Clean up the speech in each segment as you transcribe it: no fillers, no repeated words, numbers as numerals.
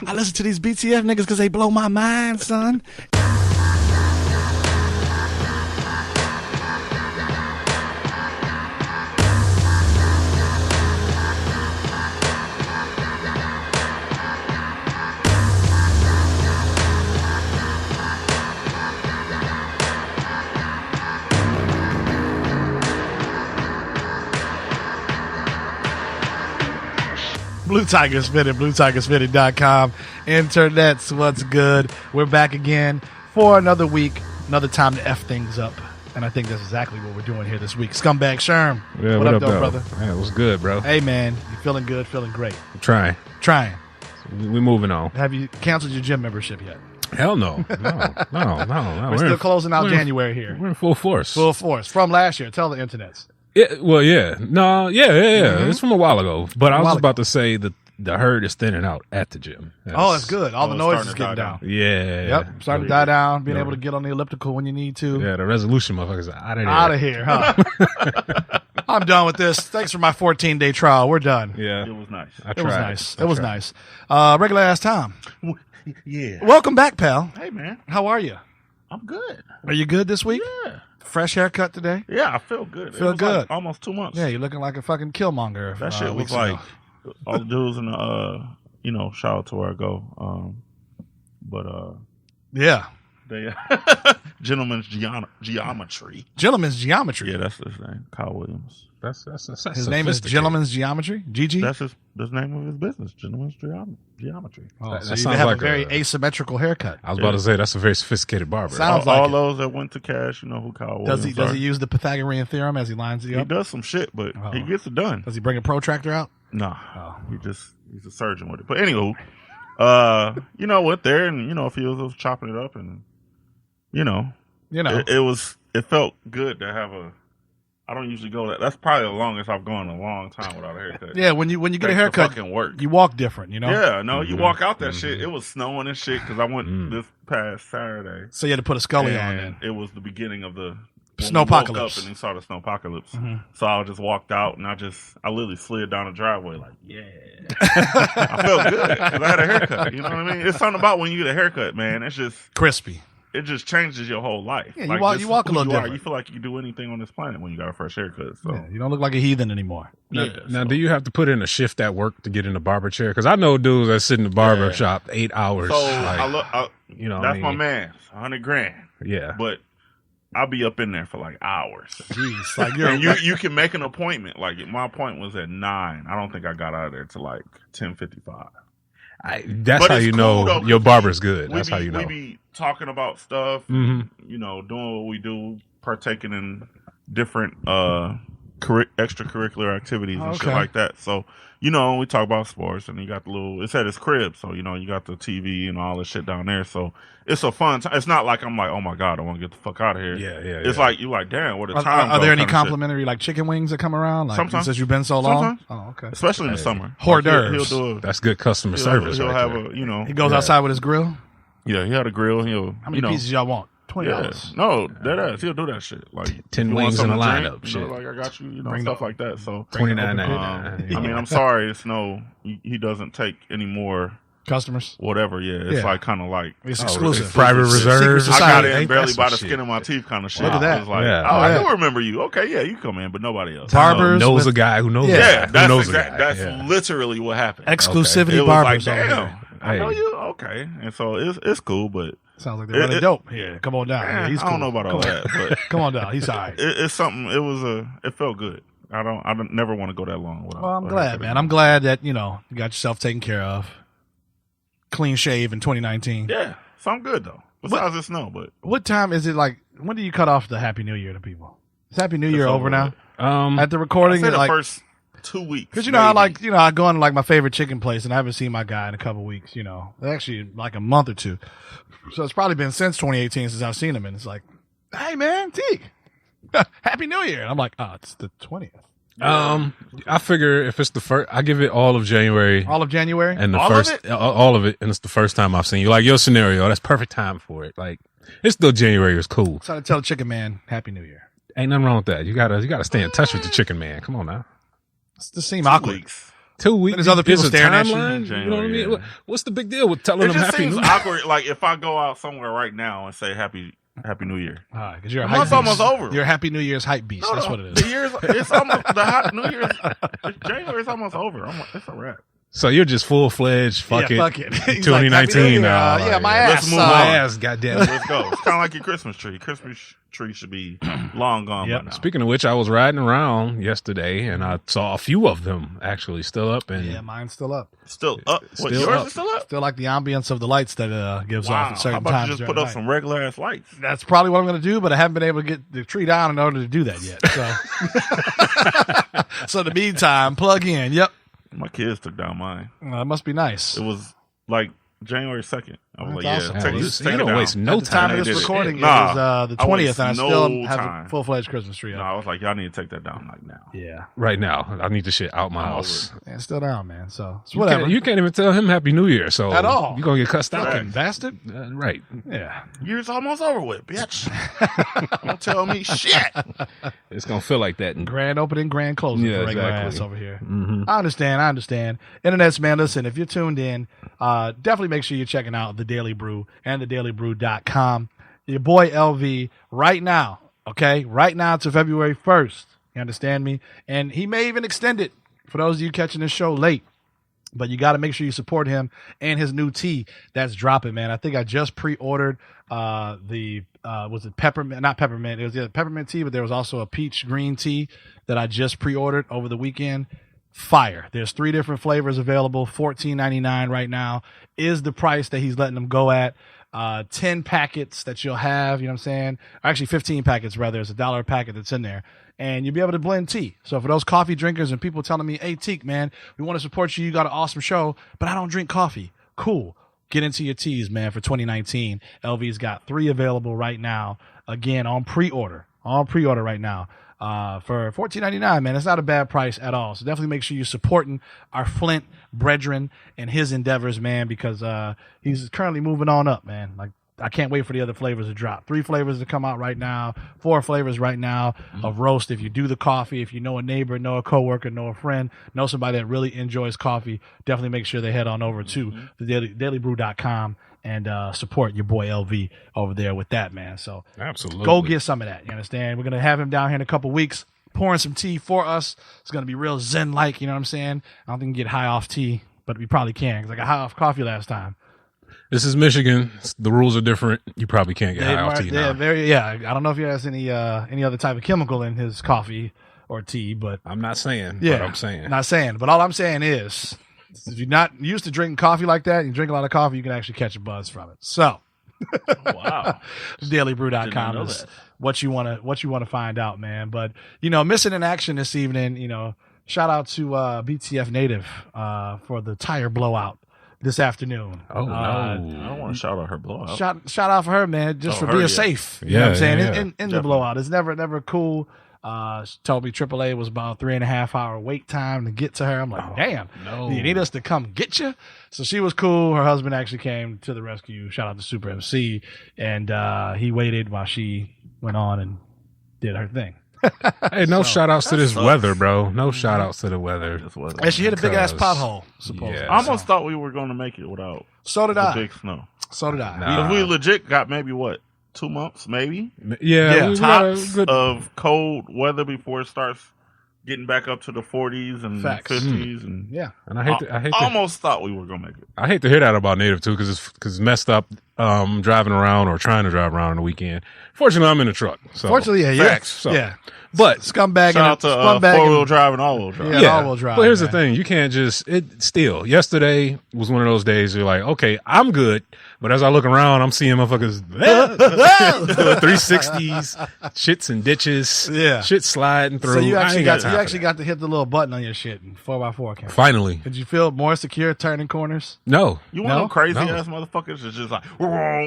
I listen to these BTF niggas because they blow my mind, son. Blue Tigers Fitted, BlueTigersFitted.com. Internet's what's good. We're back again for another week, another time to F things up. And I think that's exactly what we're doing here this week. Scumbag Sherm. Yeah, what up, though, brother? Man, it was good, bro. Hey, man. You feeling good, feeling great? I'm trying. We're moving on. Have you canceled your gym membership yet? Hell no. No. We're still closing out January here. We're in full force. Full force. From last year. Tell the internets. Yeah. No, yeah. Mm-hmm. It's from a while ago. But I was about to say that the herd is thinning out at the gym. That's good. All the noise is getting down. Yeah. Yep. Starting to die down. Being able to get on the elliptical when you need to. Yeah, the resolution motherfuckers are out of here. Out of here, huh? I'm done with this. Thanks for my 14-day trial. We're done. Yeah. It was nice. It was nice. Regular ass time. Yeah. Welcome back, pal. Hey, man. How are you? I'm good. Are you good this week? Yeah. Fresh haircut today? Yeah, I feel good. Feel good. Like almost 2 months. Yeah, you're looking like a fucking Killmonger. That shit was like all the dudes in the, shout out to where I go. Yeah. They Gentleman's Geometry. Gentleman's Geometry. Yeah, that's his name. Kyle Williams. That's his name is Gentleman's Geometry? GG? That's the name of his business. Gentleman's Geometry. Oh, so that you sounds have like a very asymmetrical haircut. I was about to say that's a very sophisticated barber. Sounds like all those that went to Cash, you know who Kyle Williams is. Does he use the Pythagorean theorem as he lines you He up? does some shit, but he gets it done. Does he bring a protractor out? Nah. Oh. He's a surgeon with it. But anywho, went there and, a few of us chopping it up and, it felt good to have I don't usually go that. That's probably the longest I've gone in a long time without a haircut. Yeah, when you get a haircut, fucking work. You walk different, you know? Yeah, no, you walk out that shit. It was snowing and shit because I went this past Saturday. So you had to put a scully on then. It was the beginning of the snowpocalypse. And you saw the snowpocalypse. So I just walked out and I literally slid down the driveway like, yeah. I felt good because I had a haircut. You know what I mean? It's something about when you get a haircut, man. It's just crispy. It just changes your whole life. Yeah, you walk a little different. You feel like you can do anything on this planet when you got a fresh haircut. So you don't look like a heathen anymore. Now, do you have to put in a shift at work to get in the barber chair? Because I know dudes that sit in the barber shop 8 hours. So that's my man. $100,000. Yeah, but I'll be up in there for like hours. Jeez, like you can make an appointment. Like my appointment was at 9. I don't think I got out of there till like 10:55. That's how you know your barber's good. That's how you know. We be talking about stuff, doing what we do, partaking in different extracurricular activities and shit like that. So, we talk about sports and you got it's at his crib. So, you got the TV and all this shit down there. So it's a fun time. It's not like I'm like, oh my God, I want to get the fuck out of here. Yeah. It's like, you're like, damn, what a time. Are there any complimentary like chicken wings that come around? Like, sometimes. Since you've been so long? Sometimes. Oh, okay. Especially in the summer. Hors d'oeuvres. That's good customer service. He'll have he goes outside with his grill? Yeah, he had a grill. How many pieces y'all want? $20. Yeah. No, that ass. He'll do that shit. Like 10 wings in a lineup. Shit. Like I got you. Stuff like that. So $29.99. I mean, I'm sorry. It's he doesn't take any more customers. Whatever. Yeah, it's like kind of like it's exclusive. Private reserve. I got in barely by the skin of my teeth kind of shit. Look at that. I was like, I do remember you. Okay, yeah, you come in, but nobody else. Barbers knows a guy who knows. That's literally what happened. Exclusivity barbers. Like, damn, I know you. Okay, and so it's cool, but. Sounds like they're running dope here. Come on down. Man, he's cool. I don't know about all that, but come on down. He's all right. It's something. It felt good. I don't never want to go that long without. Well, I'm glad, man. I'm glad that you got yourself taken care of. Clean shave in 2019. Yeah, so I'm good though. Besides the snow, but what time is it? Like, when do you cut off the Happy New Year to people? Is Happy New Year over now? At the recording, I say the first 2 weeks. Because how I go into like my favorite chicken place and I haven't seen my guy in a couple weeks. Actually like a month or two. So it's probably been since 2018 since I've seen him, and it's like, hey man, Teague, Happy New Year, and I'm like, oh, it's the 20th. I figure if it's the first, I give it all of January. All of January? And all of it, and it's the first time I've seen you. Like your scenario, that's perfect time for it. Like, it's still January, it's cool. So I tell the chicken man, Happy New Year. Ain't nothing wrong with that. You gotta stay in touch with the chicken man. Come on now. It just seem awkward. 2 weeks. There's other people There's a staring at you. timeline. You know what I January, mean? What's the big deal with telling It them just Happy seems New Year? awkward. Like if I go out somewhere right now and say Happy New Year. All right, because you're a The hype month's beast. almost over. You're a Happy New Year's hype beast. That's what it The is. year's it's almost the hot New Year's. January's almost over. It's a wrap. So you're just full fledged. Fuck Yeah, it. fuck it. He's like, 2019 Happy New Year. now. Yeah, my Let's ass. move My on. ass. Goddamn. Let's go. It's kind of like your Christmas tree. Christmas tree should be long gone Yep. by now. Speaking of which, I was riding around yesterday and I saw a few of them actually still up. And Yeah, mine's still up. Still up. What, Still yours up. is still up? Still like the ambience of the lights that gives off Wow. at How certain about times. you just during put up the some night. regular ass lights? That's probably what I'm going to do, but I haven't been able to get the tree down in order to do that yet. So, so in the meantime, plug in. Yep, My kids took down mine. it must be nice. It was like January 2nd. I was That's like, awesome. yeah, Hell, take this- it you don't down. waste no At the time time. of They this did it. recording, Nah, it was the I 20th, waste and I no still have time. a full-fledged Christmas tree No, up. I was like, y'all need to take that down like now. Yeah, Right now, I need the shit out my I'm house. over it's still down, man. So it's You whatever. can't, you can't even tell him Happy New Year. So At all. you're going to get cussed out. Fucking bastard. Right. Yeah. Year's almost over with, bitch. Don't tell me shit. It's going to feel like that. Grand opening, grand closing Yeah, for regular exactly. ass over here. Mm-hmm. I understand. Internets, man, listen, if you're tuned in, definitely make sure you're checking out The Daily Brew and thedailybrew.com. Your boy LV right now, okay? Right now to February 1st. You understand me? And he may even extend it for those of you catching this show late. But you got to make sure you support him and his new tea that's dropping, man. I think I just pre-ordered was it peppermint? Not peppermint. It was the peppermint tea, but there was also a peach green tea that I just pre-ordered over the weekend. Fire. There's 3 different flavors available. $14.99 right now is the price that he's letting them go at. 10 packets that you'll have, you know what I'm saying? Actually, 15 packets, rather. It's $1 a packet that's in there. And you'll be able to blend tea. So for those coffee drinkers and people telling me, hey, Teak, man, we want to support you. You got an awesome show, but I don't drink coffee. Cool. Get into your teas, man, for 2019. LV's got 3 available right now. Again, on pre-order. Right now. For $14.99, man, it's not a bad price at all. So definitely make sure you're supporting our Flint brethren and his endeavors, man, because he's currently moving on up, man. Like, I can't wait for the other flavors to drop. 3 flavors to come out right now. 4 flavors right now of roast. If you do the coffee, if you know a neighbor, know a coworker, know a friend, know somebody that really enjoys coffee, definitely make sure they head on over to dailybrew.com and support your boy LV over there with that, man. So Absolutely. go get some of that. You understand? We're going to have him down here in a couple weeks pouring some tea for us. It's going to be real zen-like, you know what I'm saying? I don't think you can get high off tea, but we probably can because I got high off coffee last time. This is Michigan. The rules are different. You probably can't get high off tea now. I don't know if he has any other type of chemical in his coffee or tea, but I'm not saying, yeah, but I'm saying. Not saying. But all I'm saying is, if you're not used to drinking coffee like that, and you drink a lot of coffee, you can actually catch a buzz from it. So, Wow. dailybrew.com is what you want to find out, man. But missing in action this evening. Shout out to BTF Native for the tire blowout this afternoon. Oh, no. I don't want to shout out her blowout. Shout out for her, man, just Oh, for her, being yeah. safe. You Yeah, know what I'm saying? yeah, yeah. In the blowout. It's never cool. She told me AAA was about 3.5 hour wait time to get to her. I'm like, damn, no. do you need us to come get you? So she was cool. Her husband actually came to the rescue. Shout out to Super MC. And he waited while she went on and did her thing. Hey, no shout outs to this sucks. weather, bro. No shout outs to the weather. This was And she hit a big ass Because- pothole, supposedly. Yeah. I almost thought we were going to make it without So did the I. big snow. So did I. Nah. Because we legit got maybe 2 months, maybe Yeah, we got a tops good. of cold weather before it starts getting back up to the 40s and Facts. 50s, and and I hate to almost thought we were gonna make it. I hate to hear that about Native too, because it's messed up driving around or trying to drive around on the weekend. Fortunately, I'm in a truck. So Fortunately, yeah, Facts. So- yeah. but Scumbag Shout out to scumbag 4-wheel drive and all-wheel drive. Yeah. all-wheel drive, But here's man. the thing: you can't just still. Yesterday was one of those days. You're like, okay, I'm good, but as I look around, I'm seeing motherfuckers 360s, shits and ditches, Yeah. shit sliding through. So you I actually ain't got time for that. to hit the little button on your shit and 4x4 came. Finally. Did you feel more secure turning corners? No, You want No? them crazy No. ass motherfuckers that's just like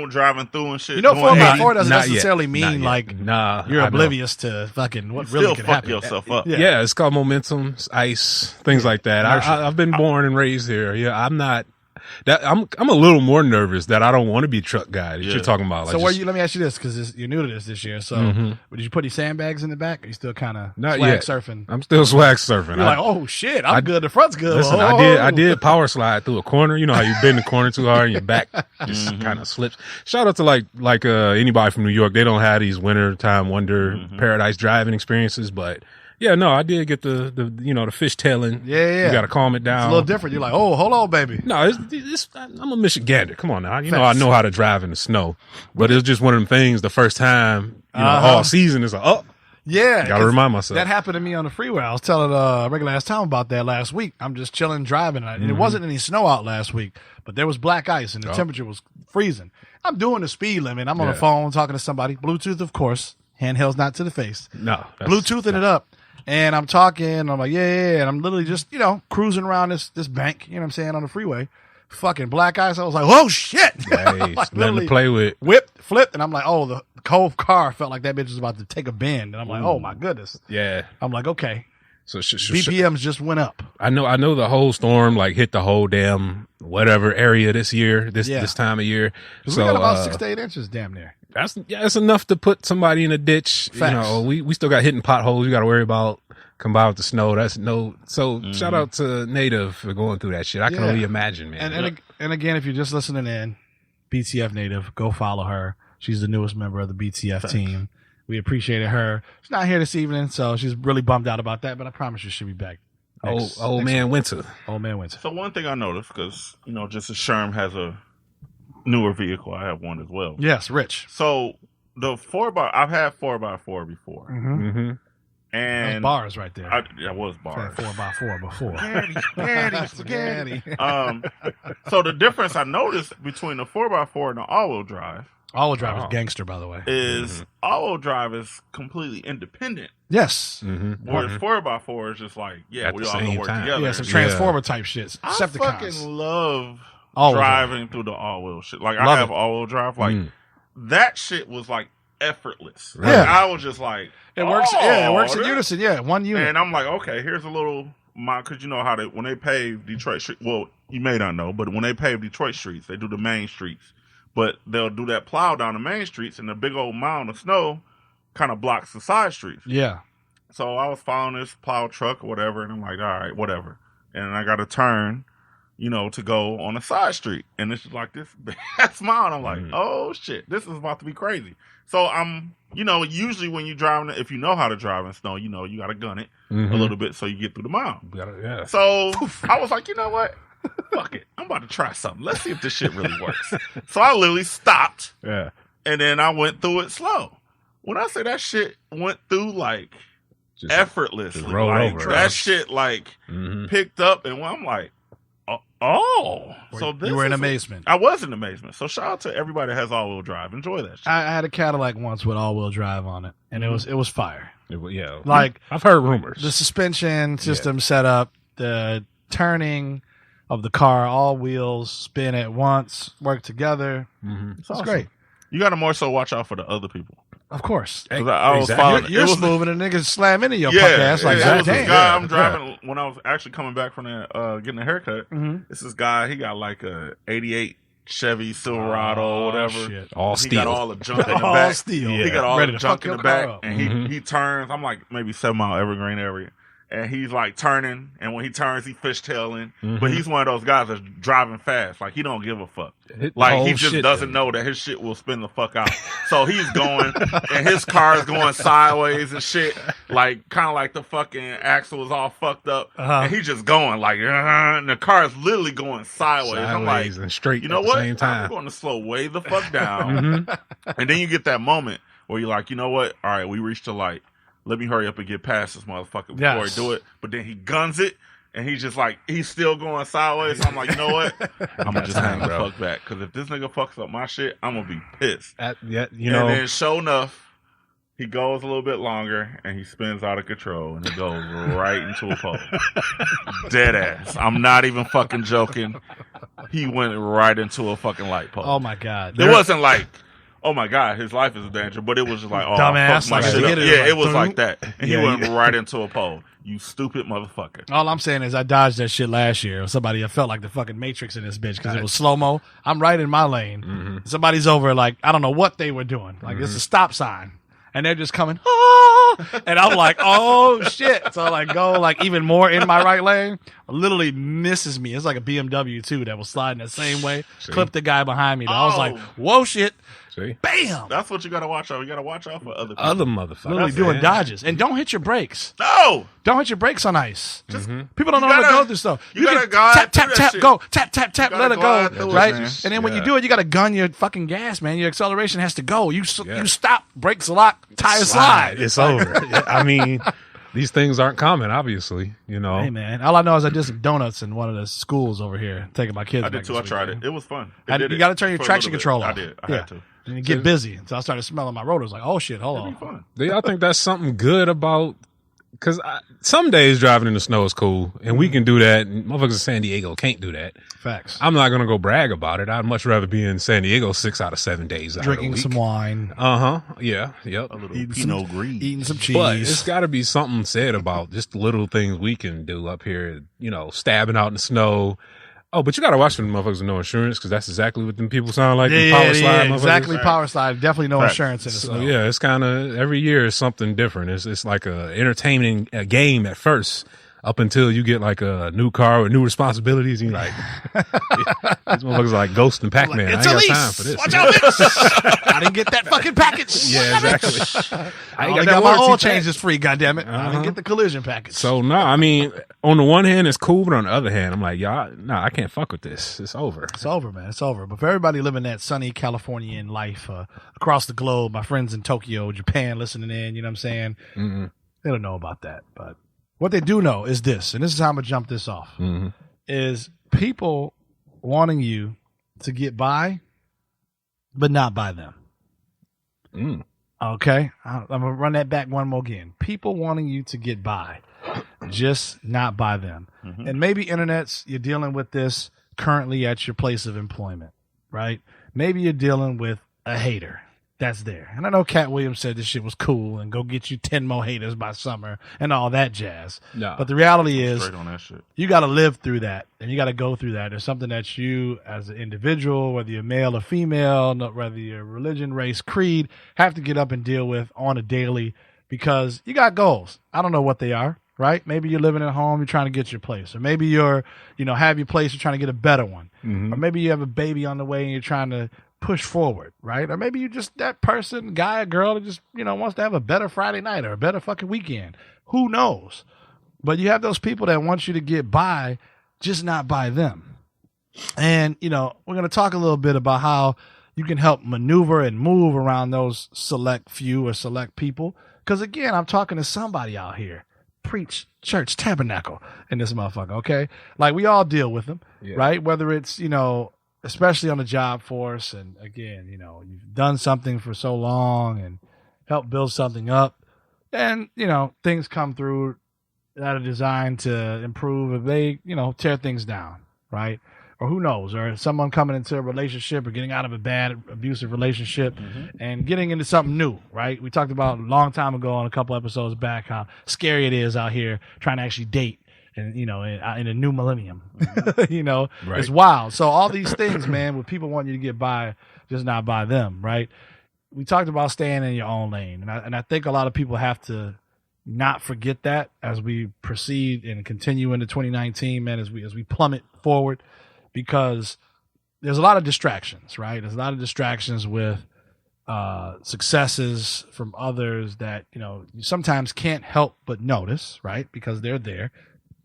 driving through and shit. You know, going 4x4 80. doesn't Not yet. necessarily Not mean yet. like nah, you're I know. oblivious to fucking what You really still can fuck happen. yourself up. Yeah. Yeah, it's called momentum, it's ice, things like that. Inertia. I've been born and raised here. Yeah, I'm not That I'm a little more nervous that I don't want to be truck guy that you're talking about. Like so let me ask you this, because you're new to this year. So did you put any sandbags in the back? Or are you still kind of swag surfing? I'm still swag surfing. You're like, oh shit, I'm good. The front's good. Listen, I did power slide through a corner. You know how you bend the corner too hard and your back just kind of slips. Shout out to like anybody from New York. They don't have these wintertime wonder paradise driving experiences, but. Yeah, no, I did get the fishtailing. Yeah. You got to calm it down. It's a little different. You're like, oh, hold on, baby. No, I'm a Michigander. Come on now. I know how to drive in the snow. But it's just one of them things the first time, all season is like, yeah. Got to remind myself. That happened to me on the freeway. I was telling regular ass Tom about that last week. I'm just chilling, driving. And it wasn't any snow out last week, but there was black ice and the temperature was freezing. I'm doing the speed limit. I'm on the phone talking to somebody. Bluetooth, of course. Handheld's not to the face. No. Bluetoothing it up. And I'm talking, I'm like, yeah. And I'm literally just, cruising around this bank, you know what I'm saying, on the freeway. Fucking black ice. I was like, oh shit. Hey, like, nothing to play with. Whipped, flipped. And I'm like, oh, the whole car felt like that bitch was about to take a bend. And I'm like, oh my goodness. Yeah. I'm like, okay. So BPMs just went up. I know the whole storm hit the whole damn whatever area this year, this time of year. So we got about 6 to 8 inches damn near. That's enough to put somebody in a ditch. Facts. We still got hitting potholes. You got to worry about combined with the snow. So shout out to Native for going through that shit. I can only imagine, man. And again, if you're just listening in, BTF Native, go follow her. She's the newest member of the BTF team. We appreciated her. She's not here this evening, so she's really bummed out about that. But I promise you, she'll be back. Old man Winter. So one thing I noticed, because just as Sherm has a newer vehicle, I have one as well. Yes, Rich. So the I've had 4x4 before, and that's bars right there. That was bars. 4x4 before. Spaghetti. So the difference I noticed between the 4x4 and the all-wheel drive. All-wheel drive is gangster, by the way. Is all-wheel drive is completely independent. Yes. Whereas 4x4 is just like, we all gonna work together. Yeah, some transformer type shit. I fucking love driving through the all-wheel shit. Like, I have all-wheel drive. Like, that shit was like effortless. Yeah. Like, I was just like, it works. Yeah, it works in unison. Yeah, one unit. And I'm like, okay, here's a little because you know how when they pave Detroit Street. Well, you may not know, but when they pave Detroit streets, they do the main streets. But they'll do that plow down the main streets, and the big old mound of snow kind of blocks the side streets. Yeah. So I was following this plow truck or whatever, and I'm like, all right, whatever. And I got to turn, to go on a side street. And it's just like this big ass mound. I'm like, oh, shit, this is about to be crazy. So I'm, usually when you're driving, if you know how to drive in snow, you got to gun it a little bit so you get through the mound. Yeah. So I was like, you know what? Fuck it. I'm about to try something. Let's see if this shit really works. So I literally stopped. Yeah. And then I went through it slow. When I say that shit went through just effortlessly. Just roll over. That shit picked up and I'm like, oh. So this you were in amazement. I was in amazement. So shout out to everybody that has all-wheel drive. Enjoy that shit. I had a Cadillac once with all-wheel drive on it, and it was fire. I've heard rumors. The suspension system set up, the turning of the car, all wheels spin at once, work together. It's awesome. Great. You got to more so watch out for the other people. Of course. I was following, you're smooth and a nigga slam into your punk ass like that. It was this guy I'm driving when I was actually coming back from getting a haircut. It's this guy, he got like a 88 Chevy Silverado or whatever. Shit. All he steel. Got all the junk in the back. All steel. He got all ready the to junk fuck in the your car back. up. And he turns, I'm like maybe 7 Mile Evergreen area. And he's like turning, and when he turns, he fishtailing. But he's one of those guys that's driving fast. Like, he don't give a fuck. Like, he just doesn't know that his shit will spin the fuck out. So he's going, and his car is going sideways and shit. Like, kind of like the fucking axle is all fucked up. And he's just going, like, and the car is literally going sideways. I'm like, and straight you know at what? the same time. I'm going to slow way the fuck down. And then you get that moment where you're like, you know what? All right, we reached the light. Let me hurry up and get past this motherfucker before he do it. But then he guns it, and he's just like, he's still going sideways. So I'm like, you know what? I'm going to just hang the fuck back. Because if this nigga fucks up my shit, I'm going to be pissed. And then sure enough, he goes a little bit longer, and he spins out of control, and he goes right into a pole. Dead ass. I'm not even fucking joking. He went right into a fucking light pole. Oh, my God. It wasn't like oh my God, his life is in danger. But it was just like, oh, dumbass, my like, shit get up. it, Yeah, like, it was like that. And he went yeah. right into a pole. You stupid motherfucker. All I'm saying is I dodged that shit last year. Somebody, I felt like the fucking Matrix in this bitch because it was slow-mo. I'm right in my lane. Mm-hmm. Somebody's over, like, I don't know what they were doing. Like, it's a stop sign. And they're just coming, ah! And I'm like, oh, shit. So I, like, go, like, even more in my right lane. Literally misses me. It's like a BMW, too, that was sliding the same way. See? Clipped the guy behind me. I was like, whoa, shit. See? Bam! That's what you got to watch out. You got to watch out for other people. Other motherfuckers. Literally doing dodges. And don't hit your brakes. No! Don't hit your brakes on ice. Just, People don't know how to go through stuff. You gotta can glide tap, through tap, that tap, shit. go. Tap, tap, tap, let it glide go. through it, Right? man. And then when you Yeah. do it, you got to gun your fucking gas, man. Your acceleration has to go. You stop, brakes lock, tires slide. It's over. I mean, these things aren't common, obviously. You know. Hey, man. All I know is I did some donuts in one of the schools over here, taking my kids. I did back too. this I tried weekend. it. It was fun. You got to turn your for a traction little control bit. off. I did. I had to. And you get busy. So I started smelling my rotors like, oh, shit, hold It'd be on. fun. Do y'all think that's something good about? Because some days driving in the snow is cool, and we can do that. And motherfuckers in San Diego can't do that. Facts. I'm not gonna go brag about it. I'd much rather be in San Diego 6 out of 7 days. Drinking some wine. Yeah. Yep. A little Eating Pinot some- Gris. Eating some cheese. But it's got to be something said about just the little things we can do up here. You know, stabbing out in the snow. Oh, but you got to watch them motherfuckers with no insurance because that's exactly what them people sound like. them power slide motherfuckers. exactly. Power slide. Definitely no Facts. insurance in the So snow. yeah, it's kind of every year is something different. It's like a entertaining game at first, up until you get like a new car with new responsibilities. And you're like, these motherfuckers are like Ghost and Pac-Man. It's I a ain't got lease. time for this. Watch out, bitch. I didn't get that fucking package. Yeah, exactly. I ain't only that got my warranty oil pack. changes free, goddammit. I didn't get the collision package. So no, I mean, on the one hand, it's cool, but on the other hand, I'm like, y'all, no, I can't fuck with this. It's over. It's over, man. It's over. But for everybody living that sunny Californian life across the globe, my friends in Tokyo, Japan listening in, you know what I'm saying? They don't know about that. But what they do know is this, and this is how I'm going to jump this off, is people wanting you to get by, but not by them. Okay? I'm going to run that back one more again. People wanting you to get by, just not by them. And maybe internets, you're dealing with this currently at your place of employment, right? Maybe you're dealing with a hater that's there. And I know Cat Williams said this shit was cool and go get you 10 more haters by summer and all that jazz. No. But the reality is Straight on that shit. you got to live through that and you got to go through that. There's something that you as an individual, whether you're male or female, whether you're religion, race, creed, have to get up and deal with on a daily because you got goals. I don't know what they are, right? Maybe you're living at home, you're trying to get your place. Or maybe you're, have your place, you're trying to get a better one. Or maybe you have a baby on the way and you're trying to push forward, right? Or maybe you just that person, guy or girl that just, wants to have a better Friday night or a better fucking weekend. Who knows? But you have those people that want you to get by, just not by them. And, we're going to talk a little bit about how you can help maneuver and move around those select few or select people. Because, again, I'm talking to somebody out here. Preach, church, tabernacle in this motherfucker, okay? Like, we all deal with them, right? Whether it's, especially on the job force. And again, you've done something for so long and helped build something up. And, things come through that are designed to improve if they, tear things down, right? Or who knows, or someone coming into a relationship or getting out of a bad abusive relationship and getting into something new, right? We talked about a long time ago on a couple episodes back how scary it is out here trying to actually date. And, in a new millennium, Right. It's wild. So all these things, man, with people want you to get by, just not by them, right? We talked about staying in your own lane. And I think a lot of people have to not forget that as we proceed and continue into 2019, man, as we plummet forward, because there's a lot of distractions, right? There's a lot of distractions with successes from others that, you sometimes can't help but notice, right? Because they're there.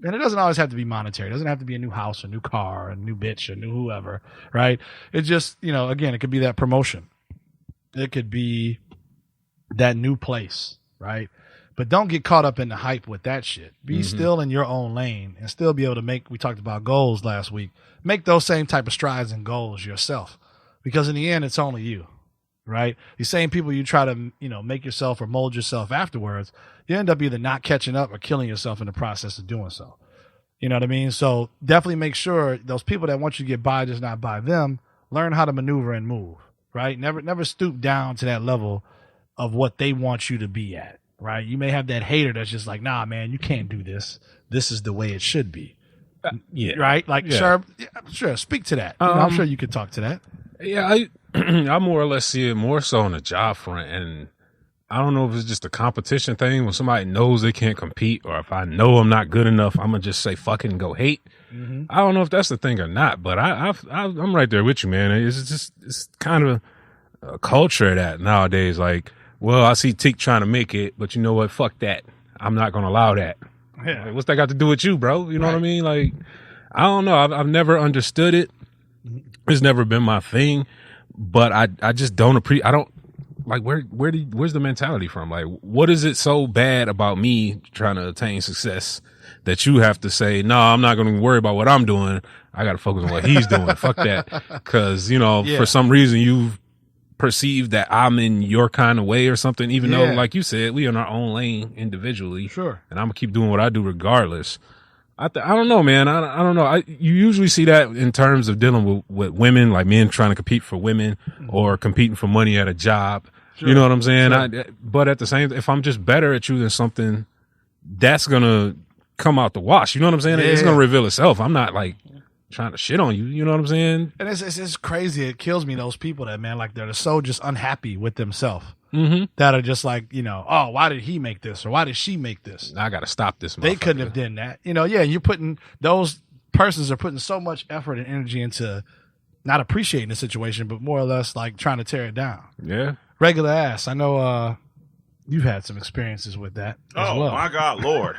And it doesn't always have to be monetary. It doesn't have to be a new house, a new car, a new bitch, a new whoever, right? It just, again, it could be that promotion. It could be that new place, right? But don't get caught up in the hype with that shit. Be still in your own lane and still be able to make, we talked about goals last week, make those same type of strides and goals yourself. Because in the end, it's only you, right? These same people you try to, make yourself or mold yourself afterwards, you end up either not catching up or killing yourself in the process of doing so. You know what I mean? So definitely make sure those people that want you to get by, just not by them, learn how to maneuver and move, right? Never stoop down to that level of what they want you to be at, right? You may have that hater that's just like, nah, man, you can't do this. This is the way it should be. Yeah. Right? Like, sure, speak to that. I'm sure you could talk to that. Yeah, I more or less see it more so on the job front, and I don't know if it's just a competition thing when somebody knows they can't compete, or if I know I'm not good enough, I'm gonna just say fucking go hate. Mm-hmm. I don't know if that's the thing or not, but I'm right there with you, man. It's kind of a culture of that nowadays. Like, well, I see Teak trying to make it, but you know what? Fuck that. I'm not gonna allow that. Yeah. Like, what's that got to do with you, bro? You know what I mean? Like, I don't know. I've never understood it. It's never been my thing, but I just don't appreciate. I don't. Like, where's the mentality from? Like, what is it so bad about me trying to attain success that you have to say, no, I'm not going to worry about what I'm doing. I got to focus on what he's doing. Fuck that. Cause, for some reason you've perceived that I'm in your kind of way or something, even though, like you said, we in our own lane individually. Sure. And I'm gonna keep doing what I do regardless. I don't know, man. I don't know. You usually see that in terms of dealing with women, like men trying to compete for women or competing for money at a job. Sure. You know what I'm saying? Sure. But at the same, if I'm just better at you than something, that's gonna come out the wash. You know what I'm saying? Yeah. It's gonna reveal itself. I'm not like trying to shit on you. You know what I'm saying? And it's crazy. It kills me, those people that, man, like they're so just unhappy with themselves. Mm-hmm. That are just like, oh, why did he make this or why did she make this? I got to stop this. They couldn't have done that. You're putting, those persons are putting so much effort and energy into not appreciating the situation, but more or less like trying to tear it down. Yeah. Regular ass. I know you've had some experiences with that as well. Oh, my God, Lord.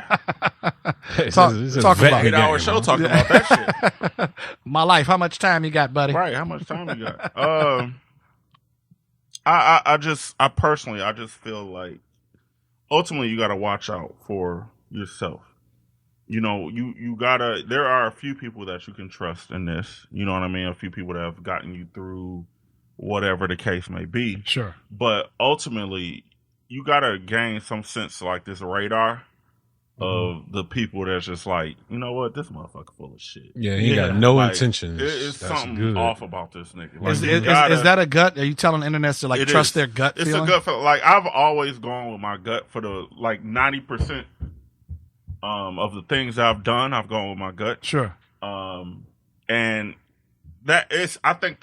Talk about 8-hour show talking about that shit. My life. How much time you got, buddy? Right. How much time you got? I personally feel like ultimately you got to watch out for yourself. You gotta, there are a few people that you can trust in this. You know what I mean? A few people that have gotten you through whatever the case may be. Sure. But ultimately, you got to gain some sense like this radar of the people that's just like, you know what, this motherfucker full of shit. Yeah, he got no intentions. It's something off about this nigga. Like, is that a gut? Are you telling the internet to like trust their gut feeling? It's a gut feeling. Like, I've always gone with my gut for the like 90% of the things I've done. I've gone with my gut. Sure. And that is, I think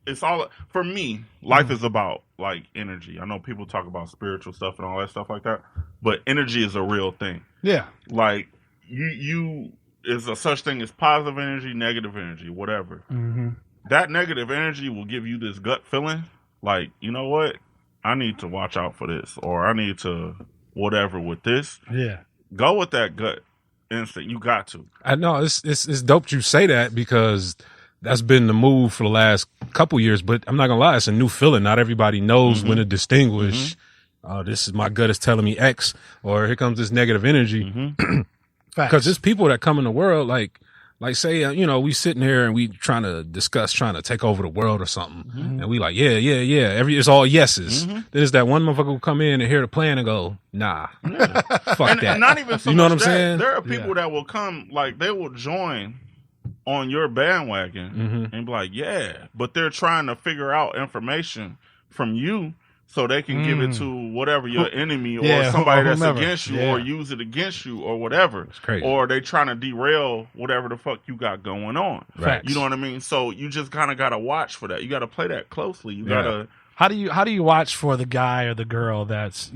it's all for me. Life is about like energy. I know people talk about spiritual stuff and all that stuff like that, but energy is a real thing. Yeah. Like you is a such thing as positive energy, negative energy, whatever. Mm-hmm. That negative energy will give you this gut feeling like, you know what? I need to watch out for this, or I need to whatever with this. Yeah. Go with that gut instinct. You got to. I know it's dope you say that, because that's been the move for the last couple years, but I'm not gonna lie, it's a new feeling. Not everybody knows when to distinguish. This is my gut is telling me X, or here comes this negative energy. Because there's people that come in the world like say, we sitting here and we trying to take over the world or something, and we like, yeah. It's all yeses. Then there's that one motherfucker who come in and hear the plan and go, nah, fuck that. And not even so you know much what I'm that. saying? There are people that will come, like they will join on your bandwagon and be like, yeah, but they're trying to figure out information from you so they can give it to whatever your enemy or somebody that's against you or use it against you or whatever. It's crazy. Or they trying to derail whatever the fuck you got going on. Right. You know what I mean? So you just kind of got to watch for that. You got to play that closely. You got to. How do you watch for the guy or the girl that's,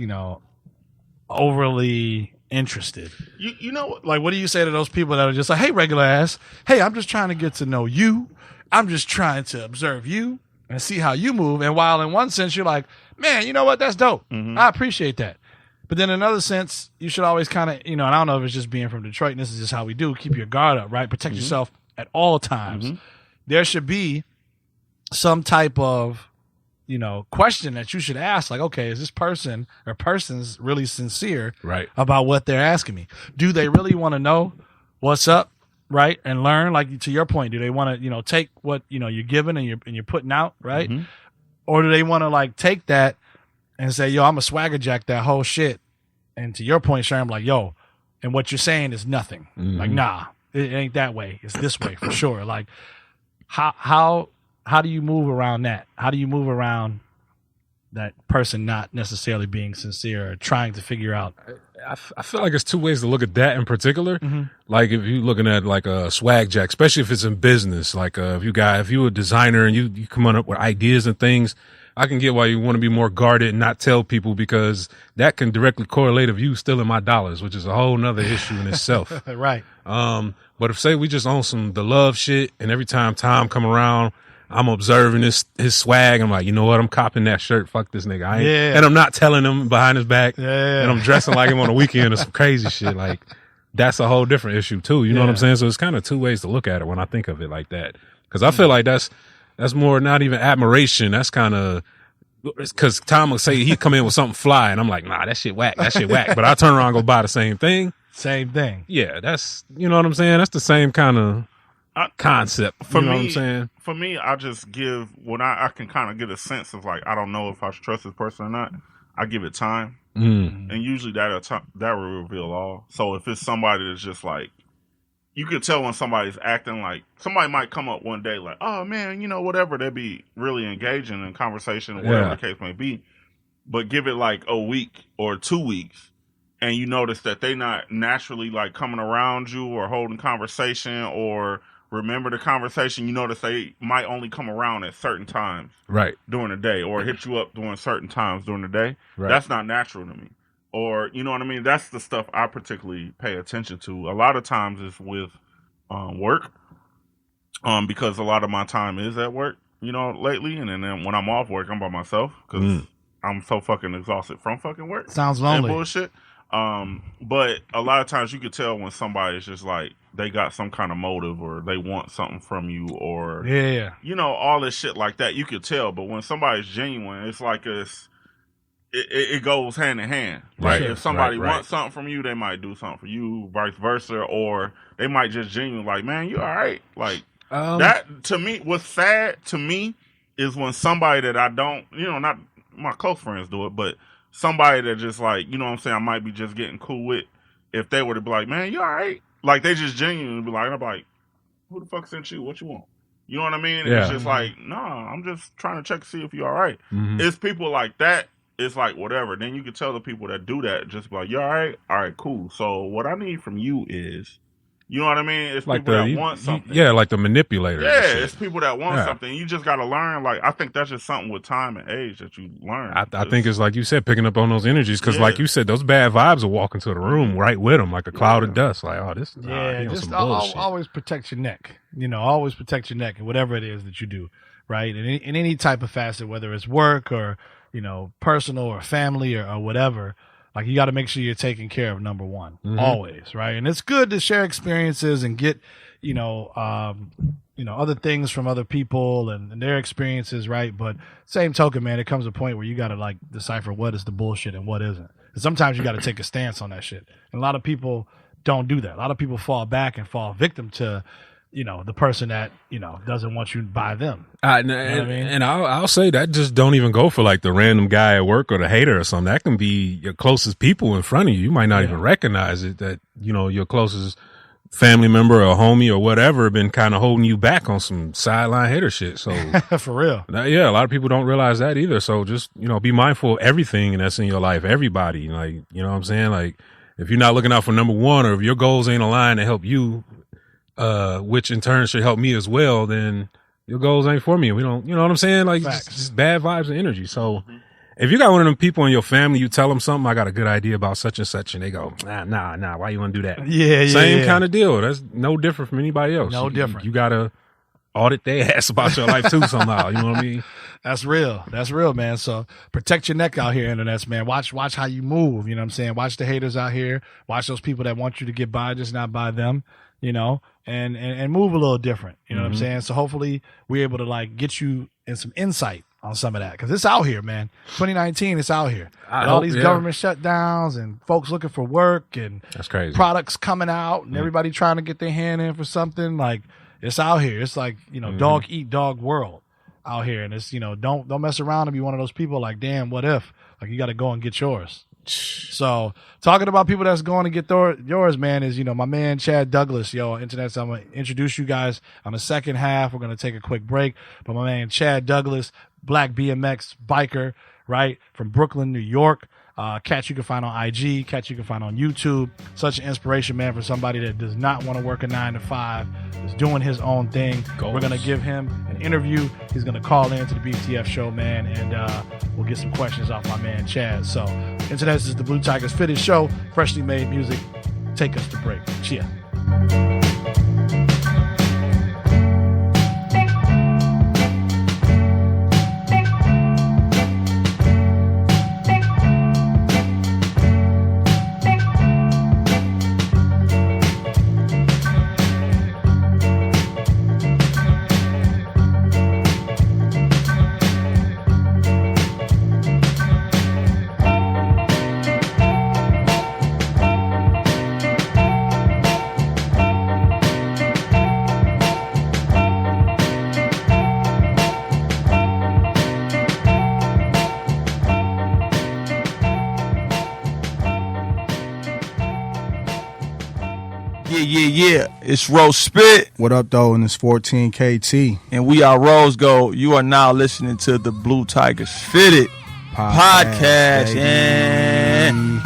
overly interested? You know, like, what do you say to those people that are just like, hey, regular ass, hey, I'm just trying to get to know you. I'm just trying to observe you and see how you move. And while in one sense you're like, man, you know what? That's dope. I appreciate that. But then in another sense, you should always kind of, and I don't know if it's just being from Detroit, and this is just how we do, keep your guard up, right? Protect yourself at all times. There should be some type of, question that you should ask, like, okay, is this person or persons really sincere about what they're asking me? Do they really want to know what's up, right? And learn, like to your point, do they want to, take what, you're giving and you're putting out, right? Or do they want to like take that and say, yo, I'm a swagger jack that whole shit. And to your point, Sherm, like, yo, and what you're saying is nothing. Like, nah, it ain't that way. It's this way for sure. Like, how how do you move around that? How do you move around that person not necessarily being sincere or trying to figure out? I feel like it's two ways to look at that in particular. Like if you're looking at like a swag jack, especially if it's in business, like if you're a designer and you come up with ideas and things, I can get why you want to be more guarded and not tell people, because that can directly correlate of you stealing my dollars, which is a whole nother issue in itself. Right. But if say we just own the love shit, and every time Tom come around, I'm observing his swag. I'm like, you know what? I'm copping that shirt. Fuck this nigga. And I'm not telling him behind his back. Yeah. And I'm dressing like him on the weekend or some crazy shit. Like, that's a whole different issue too. You know what I'm saying? So it's kind of two ways to look at it when I think of it like that. Because I feel like that's more not even admiration. That's kind of, because Tom will say he come in with something fly, and I'm like, nah, that shit whack. That shit whack. But I turn around and go buy the same thing. Same thing. Yeah, that's, you know what I'm saying? That's the same kind of concept. For you know me, what I'm saying? For me, I just give, when I can kind of get a sense of like, I don't know if I should trust this person or not, I give it time. And usually that will reveal all. So if it's somebody that's just like, you can tell when somebody's acting like, somebody might come up one day like, oh man, you know, whatever, they'd be really engaging in conversation, whatever the case may be. But give it like a week or 2 weeks, and you notice that they not naturally like coming around you or holding conversation or remember the conversation. You notice they might only come around at certain times during the day, or hit you up during certain times during the day. That's not natural to me. Or, you know what I mean? That's the stuff I particularly pay attention to. A lot of times it's with work, because a lot of my time is at work, you know, lately. And then when I'm off work, I'm by myself because I'm so fucking exhausted from fucking work. Sounds lonely. And bullshit. But a lot of times you could tell when somebody's just like, they got some kind of motive, or they want something from you, or, you know, all this shit like that. You could tell. But when somebody's genuine, it's like it goes hand in hand. Like if somebody wants something from you, they might do something for you, vice versa, or they might just genuinely like, man, you all right? Like that to me, what's sad to me is when somebody that I don't, you know, not my close friends do it, but somebody that just like, you know what I'm saying, I might be just getting cool with, if they were to be like, man, you all right? Like they just genuinely be like, I'm like, who the fuck sent you? What you want? You know what I mean? It's just like, nah, I'm just trying to check to see if you all right. It's people like that. It's like, whatever. Then you can tell the people that do that, just be like, you all right? All right, cool. So what I need from you is, you know what I mean? It's like people that want something. Like the manipulator. Yeah, it's people that want something. You just got to learn. Like, I think that's just something with time and age that you learn. I think it's like you said, picking up on those energies. Because like you said, those bad vibes will walk into the room right with them, like a cloud of dust. Like, oh, this just some bullshit. always protect your neck. You know, always protect your neck and whatever it is that you do, right? In any type of facet, whether it's work or, you know, personal or family or whatever. Like, you got to make sure you're taking care of number one, always, right? And it's good to share experiences and get, other things from other people and their experiences, right? But same token, man, it comes a point where you got to like decipher what is the bullshit and what isn't. And sometimes you got to take a stance on that shit. And a lot of people don't do that. A lot of people fall back and fall victim to, you know, the person that, you know, doesn't want you to buy them. And I'll say that just don't even go for like the random guy at work or the hater or something. That can be your closest people in front of you. You might not even recognize it, that, you know, your closest family member or homie or whatever been kind of holding you back on some sideline hater shit. So for real. A lot of people don't realize that either. So just, you know, be mindful of everything that's in your life, everybody. Like, you know what I'm saying? Like, if you're not looking out for number one, or if your goals ain't aligned to help you, which in turn should help me as well, then your goals ain't for me. We don't, you know what I'm saying? Like, just bad vibes and energy. So if you got one of them people in your family, you tell them something, I got a good idea about such and such, and they go, nah, why you want to do that? Same kind of deal. That's no different from anybody else. No different. You got to audit their ass about your life too somehow. You know what I mean? That's real, man. So protect your neck out here, internets, man. Watch how you move. You know what I'm saying? Watch the haters out here. Watch those people that want you to get by, just not by them. You know, and move a little different. You know what I'm saying? So hopefully we're able to like get you in some insight on some of that, because it's out here, man. 2019, it's out here. All these government shutdowns and folks looking for work and that's crazy. Products coming out and everybody trying to get their hand in for something. Like, it's out here. It's like, you know, dog eat dog world out here. And it's, you know, don't mess around and be one of those people like, damn, what if? Like, you got to go and get yours. So talking about people that's going to get yours, man, is, my man Chad Douglas, on internet. So I'm going to introduce you guys on the second half. We're going to take a quick break. But my man Chad Douglas, black BMX biker, right, from Brooklyn, New York. Catch you can find on IG, catch you can find on YouTube. Such an inspiration, man, for somebody that does not want to work a 9-to-5, is doing his own thing. We're going to give him an interview. He's going to call in to the BTF show, man, and we'll get some questions off my man Chad. So, internet, this is the Blue Tigers Fitted Show, freshly made music. Take us to break. Cheers. Yeah, it's Rose Spit. What up, though? And it's 14 KT. And we are Rose Gold. You are now listening to the Blue Tigers Fitted podcast. And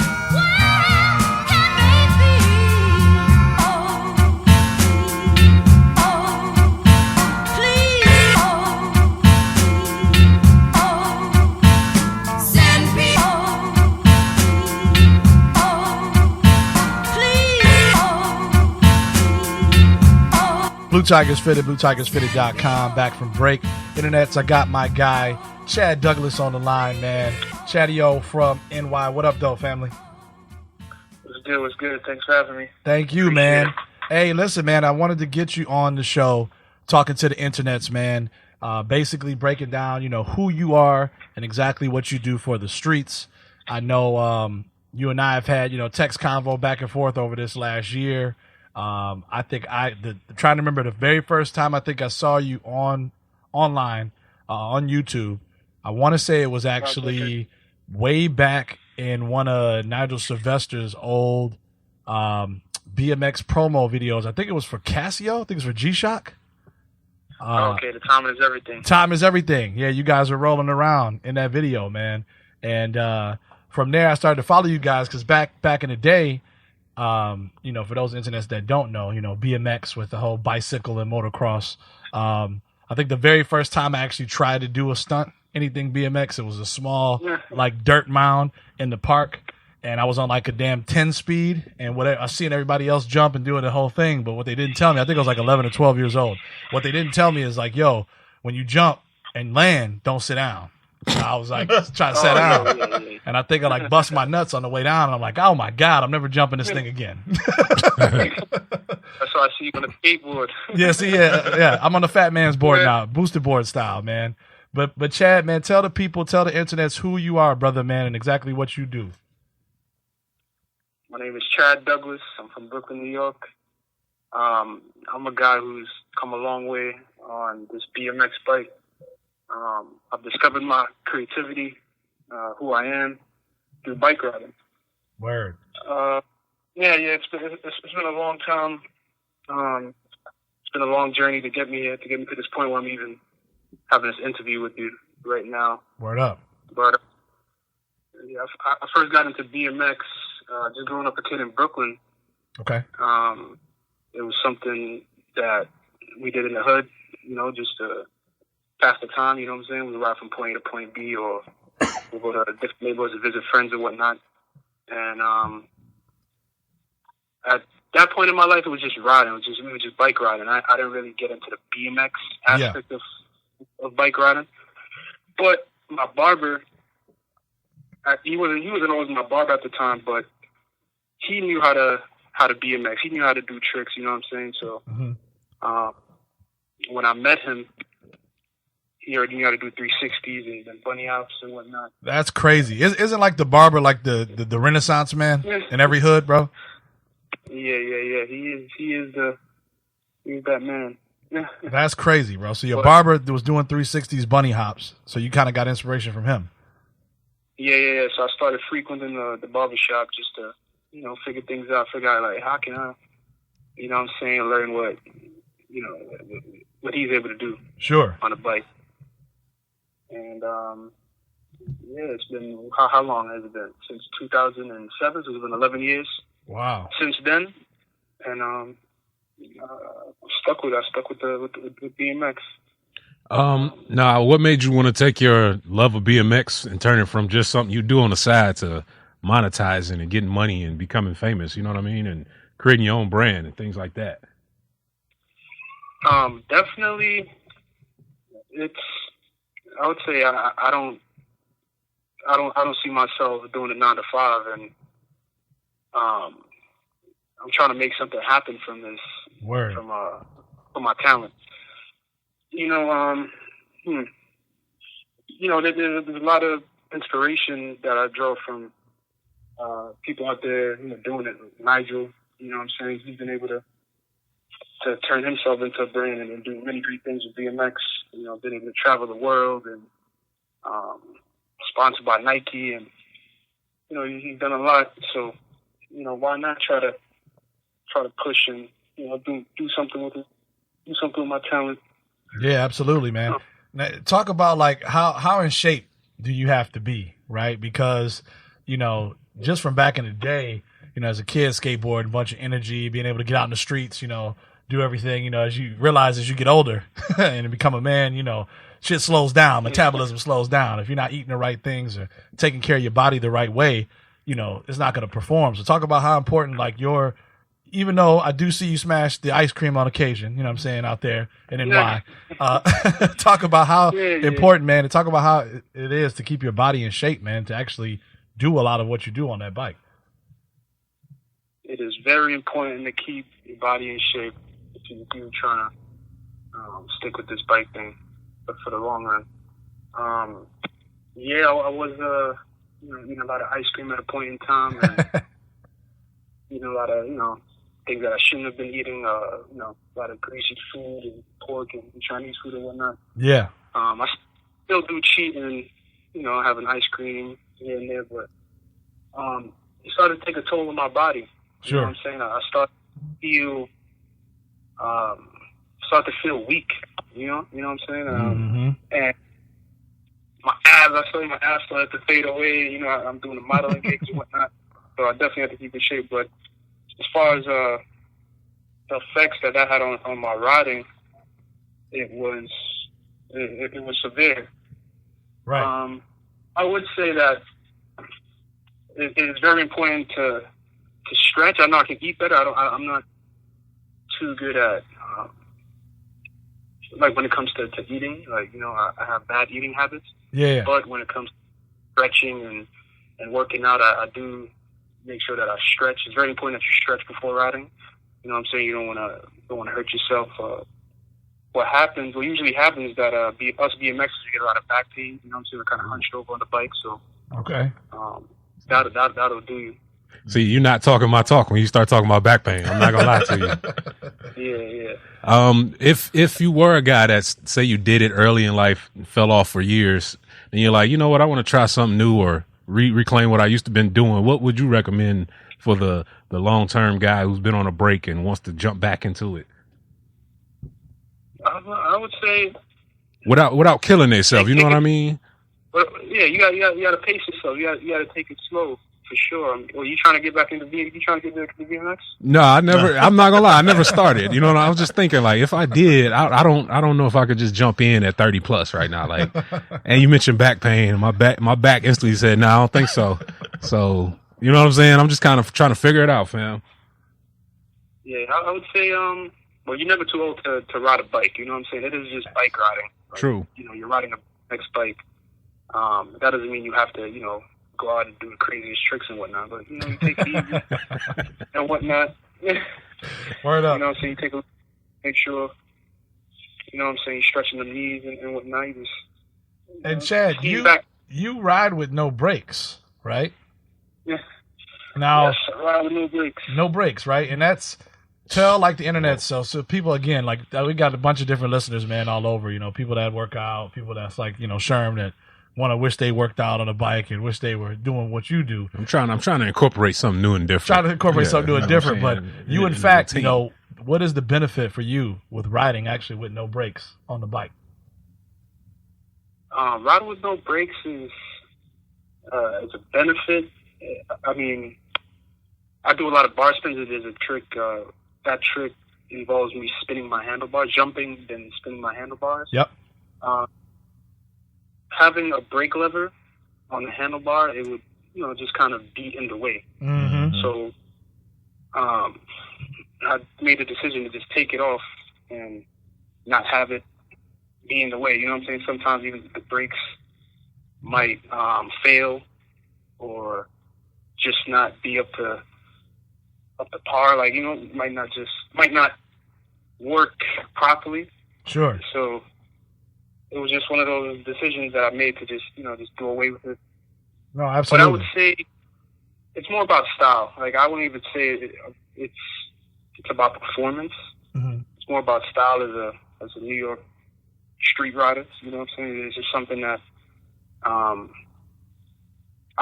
Blue Tigers Fitted, BlueTigersFitted.com. Back from break. Internets, I got my guy, Chad Douglas, on the line, man. Chatty-O from NY. What up, though, family? What's good? Thanks for having me. Thank you, man. Hey, listen, man, I wanted to get you on the show talking to the internets, man. Basically breaking down, who you are and exactly what you do for the streets. I know you and I have had, text convo back and forth over this last year. I think trying to remember the very first time I think I saw you online on YouTube. I want to say it was actually way back in one of Nigel Sylvester's old BMX promo videos. I think it was for Casio. I think it was for G-Shock. Okay, the time is everything. Time is everything. Yeah, you guys were rolling around in that video, man. And from there, I started to follow you guys because back in the day, for those internets that don't know, BMX with the whole bicycle and motocross. I think the very first time I actually tried to do a stunt, anything BMX, it was a small, dirt mound in the park. And I was on like a damn 10 speed and I was seeing everybody else jump and doing the whole thing. But what they didn't tell me, I think I was like 11 or 12 years old. What they didn't tell me is like, yo, when you jump and land, don't sit down. I was like trying to sit down, and I think I bust my nuts on the way down, and I'm like, oh my God, I'm never jumping this thing again. That's why I see you on the skateboard. Yeah, I'm on the fat man's board now, boosted board style, man. But Chad, man, tell the internets who you are, brother, man, and exactly what you do. My name is Chad Douglas. I'm from Brooklyn, New York. I'm a guy who's come a long way on this BMX bike. I've discovered my creativity, who I am, through bike riding. Word. It's been a long time. It's been a long journey to get me here, to get me to this point where I'm even having this interview with you right now. Word up. But I first got into BMX just growing up a kid in Brooklyn. Okay. It was something that we did in the hood, just to pass the time, you know what I'm saying? We ride from point A to point B, or we'll go to different neighborhoods to visit friends or whatnot. And at that point in my life, it was just riding. We were just bike riding. I didn't really get into the BMX aspect of bike riding. But my barber, he wasn't always my barber at the time, but he knew how to BMX. He knew how to do tricks, you know what I'm saying? So when I met him, he already knew how to do 360s and bunny hops and whatnot. That's crazy. Isn't like the barber like the Renaissance man in every hood, bro? Yeah. He is that man. That's crazy, bro. So your barber was doing 360s bunny hops, so you kind of got inspiration from him. Yeah. So I started frequenting the barbershop just to, figure things out. Figure out, like, how can I, learn what, what he's able to do. Sure. On a bike. And, it's been, how long has it been? Since 2007, so it's been 11 years. Wow. Since then. And, I stuck with BMX. Now, what made you want to take your love of BMX and turn it from just something you do on the side to monetizing and getting money and becoming famous? You know what I mean? And creating your own brand and things like that. Definitely. I would say I don't see myself doing a 9 to 5, and I'm trying to make something happen from this. Word. From my talent. There's a lot of inspiration that I draw from people out there, doing it. Nigel, he's been able to turn himself into a brand and do many great things with BMX. Been able to travel the world and sponsored by Nike, and he's done a lot. So why not try to push and do something with it, do something with my talent. Yeah, absolutely, man. Now, talk about like how in shape do you have to be, right? Because just from back in the day, as a kid, skateboard, a bunch of energy, being able to get out in the streets, do everything, as you realize as you get older and become a man, shit slows down, metabolism slows down. If you're not eating the right things or taking care of your body the right way, it's not going to perform. So talk about how important, like, even though I do see you smash the ice cream on occasion, I'm saying, out there and then why. Talk about how important, man, and talk about how it is to keep your body in shape, man, to actually do a lot of what you do on that bike. It is very important to keep your body in shape if you're trying to stick with this bike thing for the long run. I was eating a lot of ice cream at a point in time, and eating a lot of things that I shouldn't have been eating. A lot of greasy food and pork and Chinese food and whatnot. Yeah. I still do cheat and have an ice cream here and there, but it started to take a toll on my body. Sure. You know what I'm saying? I start to feel weak. You know what I'm saying? And my abs started to fade away. I'm doing the modeling gigs and whatnot, so I definitely have to keep in shape. But as far as the effects that had on my riding, it was severe. Right. I would say that it is very important to stretch. I know I can eat better. I'm not too good at like when it comes to eating. Like I have bad eating habits. Yeah. But when it comes to stretching and working out, I do make sure that I stretch. It's very important that you stretch before riding. You know what I'm saying? You don't want to hurt yourself. What usually happens is that us BMXers, we get a lot of back pain. You know what I'm saying? We're kind of hunched over on the bike, so okay. That'll do you. See, you're not talking my talk when you start talking about back pain. I'm not gonna lie to you. Yeah. If you were a guy that, say, you did it early in life and fell off for years, and you're like, you know what, I want to try something new or reclaim what I used to been doing, what would you recommend for the long-term guy who's been on a break and wants to jump back into it? I would say without killing themselves. You know what I mean? But yeah, you got to pace yourself. You got to take it slow. For sure. Well, you trying to get back into BMX? No, I never. I'm not gonna lie. I never started. You know, I was just thinking, like, if I did, I don't know if I could just jump in at 30 plus right now. Like, and you mentioned back pain. My back instantly said, no, I don't think so. So, you know what I'm saying? I'm just kind of trying to figure it out, fam. Yeah, I would say, well, you're never too old to ride a bike. You know what I'm saying? It is just bike riding. Like, true. You're riding a BMX bike. That doesn't mean you have to, go out and do the craziest tricks and whatnot, but you take it easy and whatnot. Word up. You know what I'm saying? Make sure, you're stretching the knees and whatnot. And Chad, you ride with no brakes, right? Yeah. Now, yes, I ride with no brakes. No brakes, right? And that's tell like the internet. So people, again, like we got a bunch of different listeners, man, all over. People that work out, people that's like Sherm that want to wish they worked out on a bike and wish they were doing what you do. I'm trying to incorporate something new and different. Trying to incorporate something new and different, but you, in fact, you know, what is the benefit for you with riding actually with no brakes on the bike? Riding with no brakes is a benefit. I mean, I do a lot of bar spins. There's a trick. That trick involves me spinning my handlebars, jumping, then spinning my handlebars. Yep. Having a brake lever on the handlebar, it would, you know, just kind of be in the way. Mm-hmm. So I made a decision to just take it off and not have it be in the way. You know what I'm saying? Sometimes even the brakes might fail or just not be up to par. Like, you know, might not work properly. Sure. So it was just one of those decisions that I made to just, you know, just do away with it. No, absolutely. But I would say it's more about style. Like, I wouldn't even say it's about performance. Mm-hmm. It's more about style as a New York street rider. You know what I'm saying? It's just something that I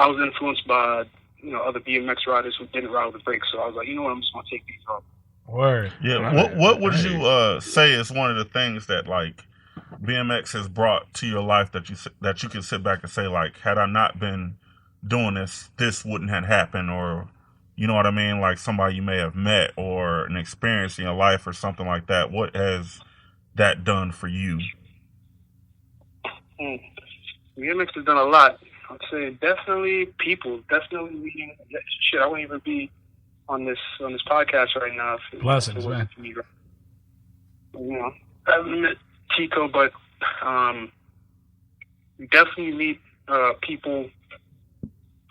was influenced by, you know, other BMX riders who didn't ride with the brakes. So I was like, you know what, I'm just gonna take these off. Word. Yeah. What would you say is one of the things that, like, BMX has brought to your life that you can sit back and say, like, had I not been doing this wouldn't have happened, or, you know what I mean, like somebody you may have met or an experience in your life or something like that. What has that done for you? BMX has done a lot. I'd say definitely people, definitely meeting. Shit, I wouldn't even be on this podcast right now if Blessings, it wasn't man. for me. You know, I haven't met Tico, but you definitely meet people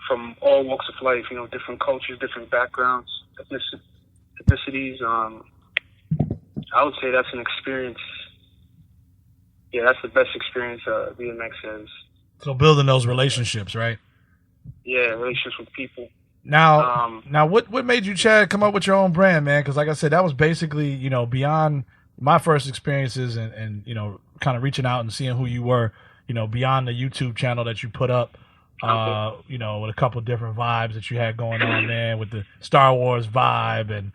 from all walks of life. You know, different cultures, different backgrounds, ethnicities. I would say that's an experience. Yeah, that's the best experience BMX has. So building those relationships, right? Yeah, relationships with people. Now, what made you, Chad, come up with your own brand, man? Because like I said, that was basically, you know, beyond my first experiences and you know, kind of reaching out and seeing who you were, you know, beyond the YouTube channel that you put up, you know, with a couple of different vibes that you had going on there with the Star Wars vibe and,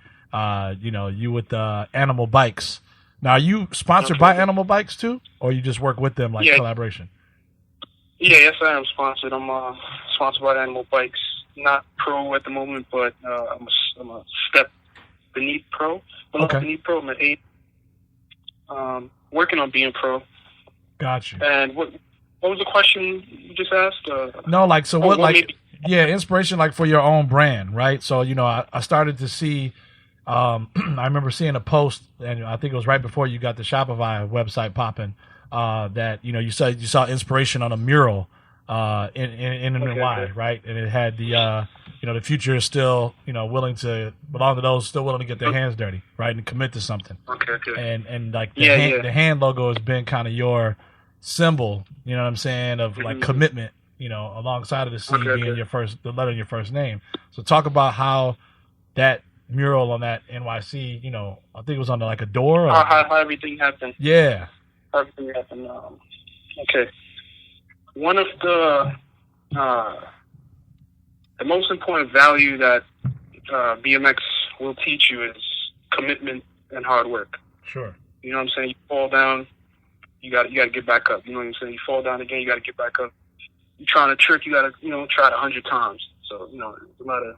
you know, you with the Animal Bikes. Now, are you sponsored by Animal Bikes too, or you just work with them like collaboration? Yeah, yes, I am sponsored. I'm sponsored by Animal Bikes. Not pro at the moment, but I'm a step beneath pro. Okay. Beneath pro, I'm at 8. Working on being pro. Got you. And what was the question you just asked? No, like, so what, like, yeah, inspiration, like, for your own brand, right? So, you know, I started to see, I remember seeing a post, and I think it was right before you got the Shopify website popping, that, you know, you saw inspiration on a mural in NY, right? And it had the, you know, the future is still, you know, willing to belong to those still willing to get their hands dirty, right, and commit to something. Okay. And like the hand logo has been kind of your symbol, you know what I'm saying, of like commitment, you know, alongside of the C being the letter in your first name. So talk about how that mural on that NYC, you know, I think it was on like a door. Or, how everything happened. Yeah. Everything happened. Okay. One of the most important value that BMX will teach you is commitment and hard work. Sure. You know what I'm saying? You fall down, you got to get back up. You know what I'm saying? You fall down again, you got to get back up. You're trying to trick, you got to, you know, try it 100 times. So, you know, there's a lot of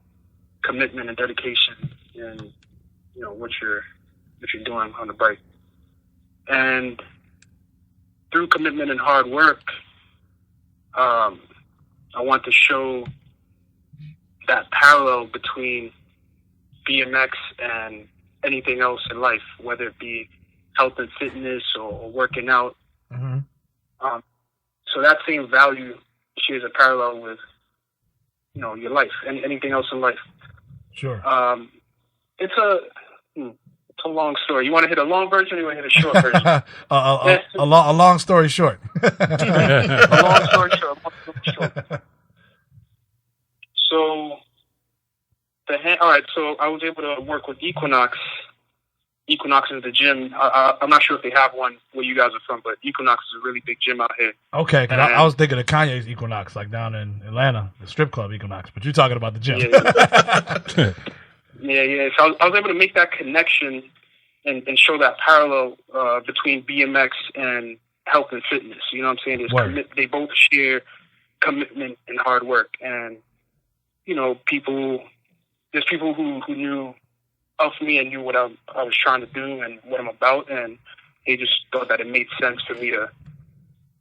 commitment and dedication in, you know, what you're doing on the bike. And through commitment and hard work, I want to show that parallel between BMX and anything else in life, whether it be health and fitness or working out. Mm-hmm. So that same value shares a parallel with, you know, your life and anything else in life. Sure. It's a long story. You want to hit a long version or you want to hit a short version? a long story short. A long story short. So, all right, so I was able to work with Equinox Equinox is the gym. I'm not sure if they have one where you guys are from, but Equinox is a really big gym out here. Okay, because I was thinking of Kanye's Equinox, like down in Atlanta, the strip club Equinox. But you're talking about the gym. Yeah. So I was able to make that connection and show that parallel between BMX and health and fitness. You know what I'm saying? They both share commitment and hard work. And, you know, there's people who knew of me and knew what I was trying to do and what I'm about. And they just thought that it made sense for me to,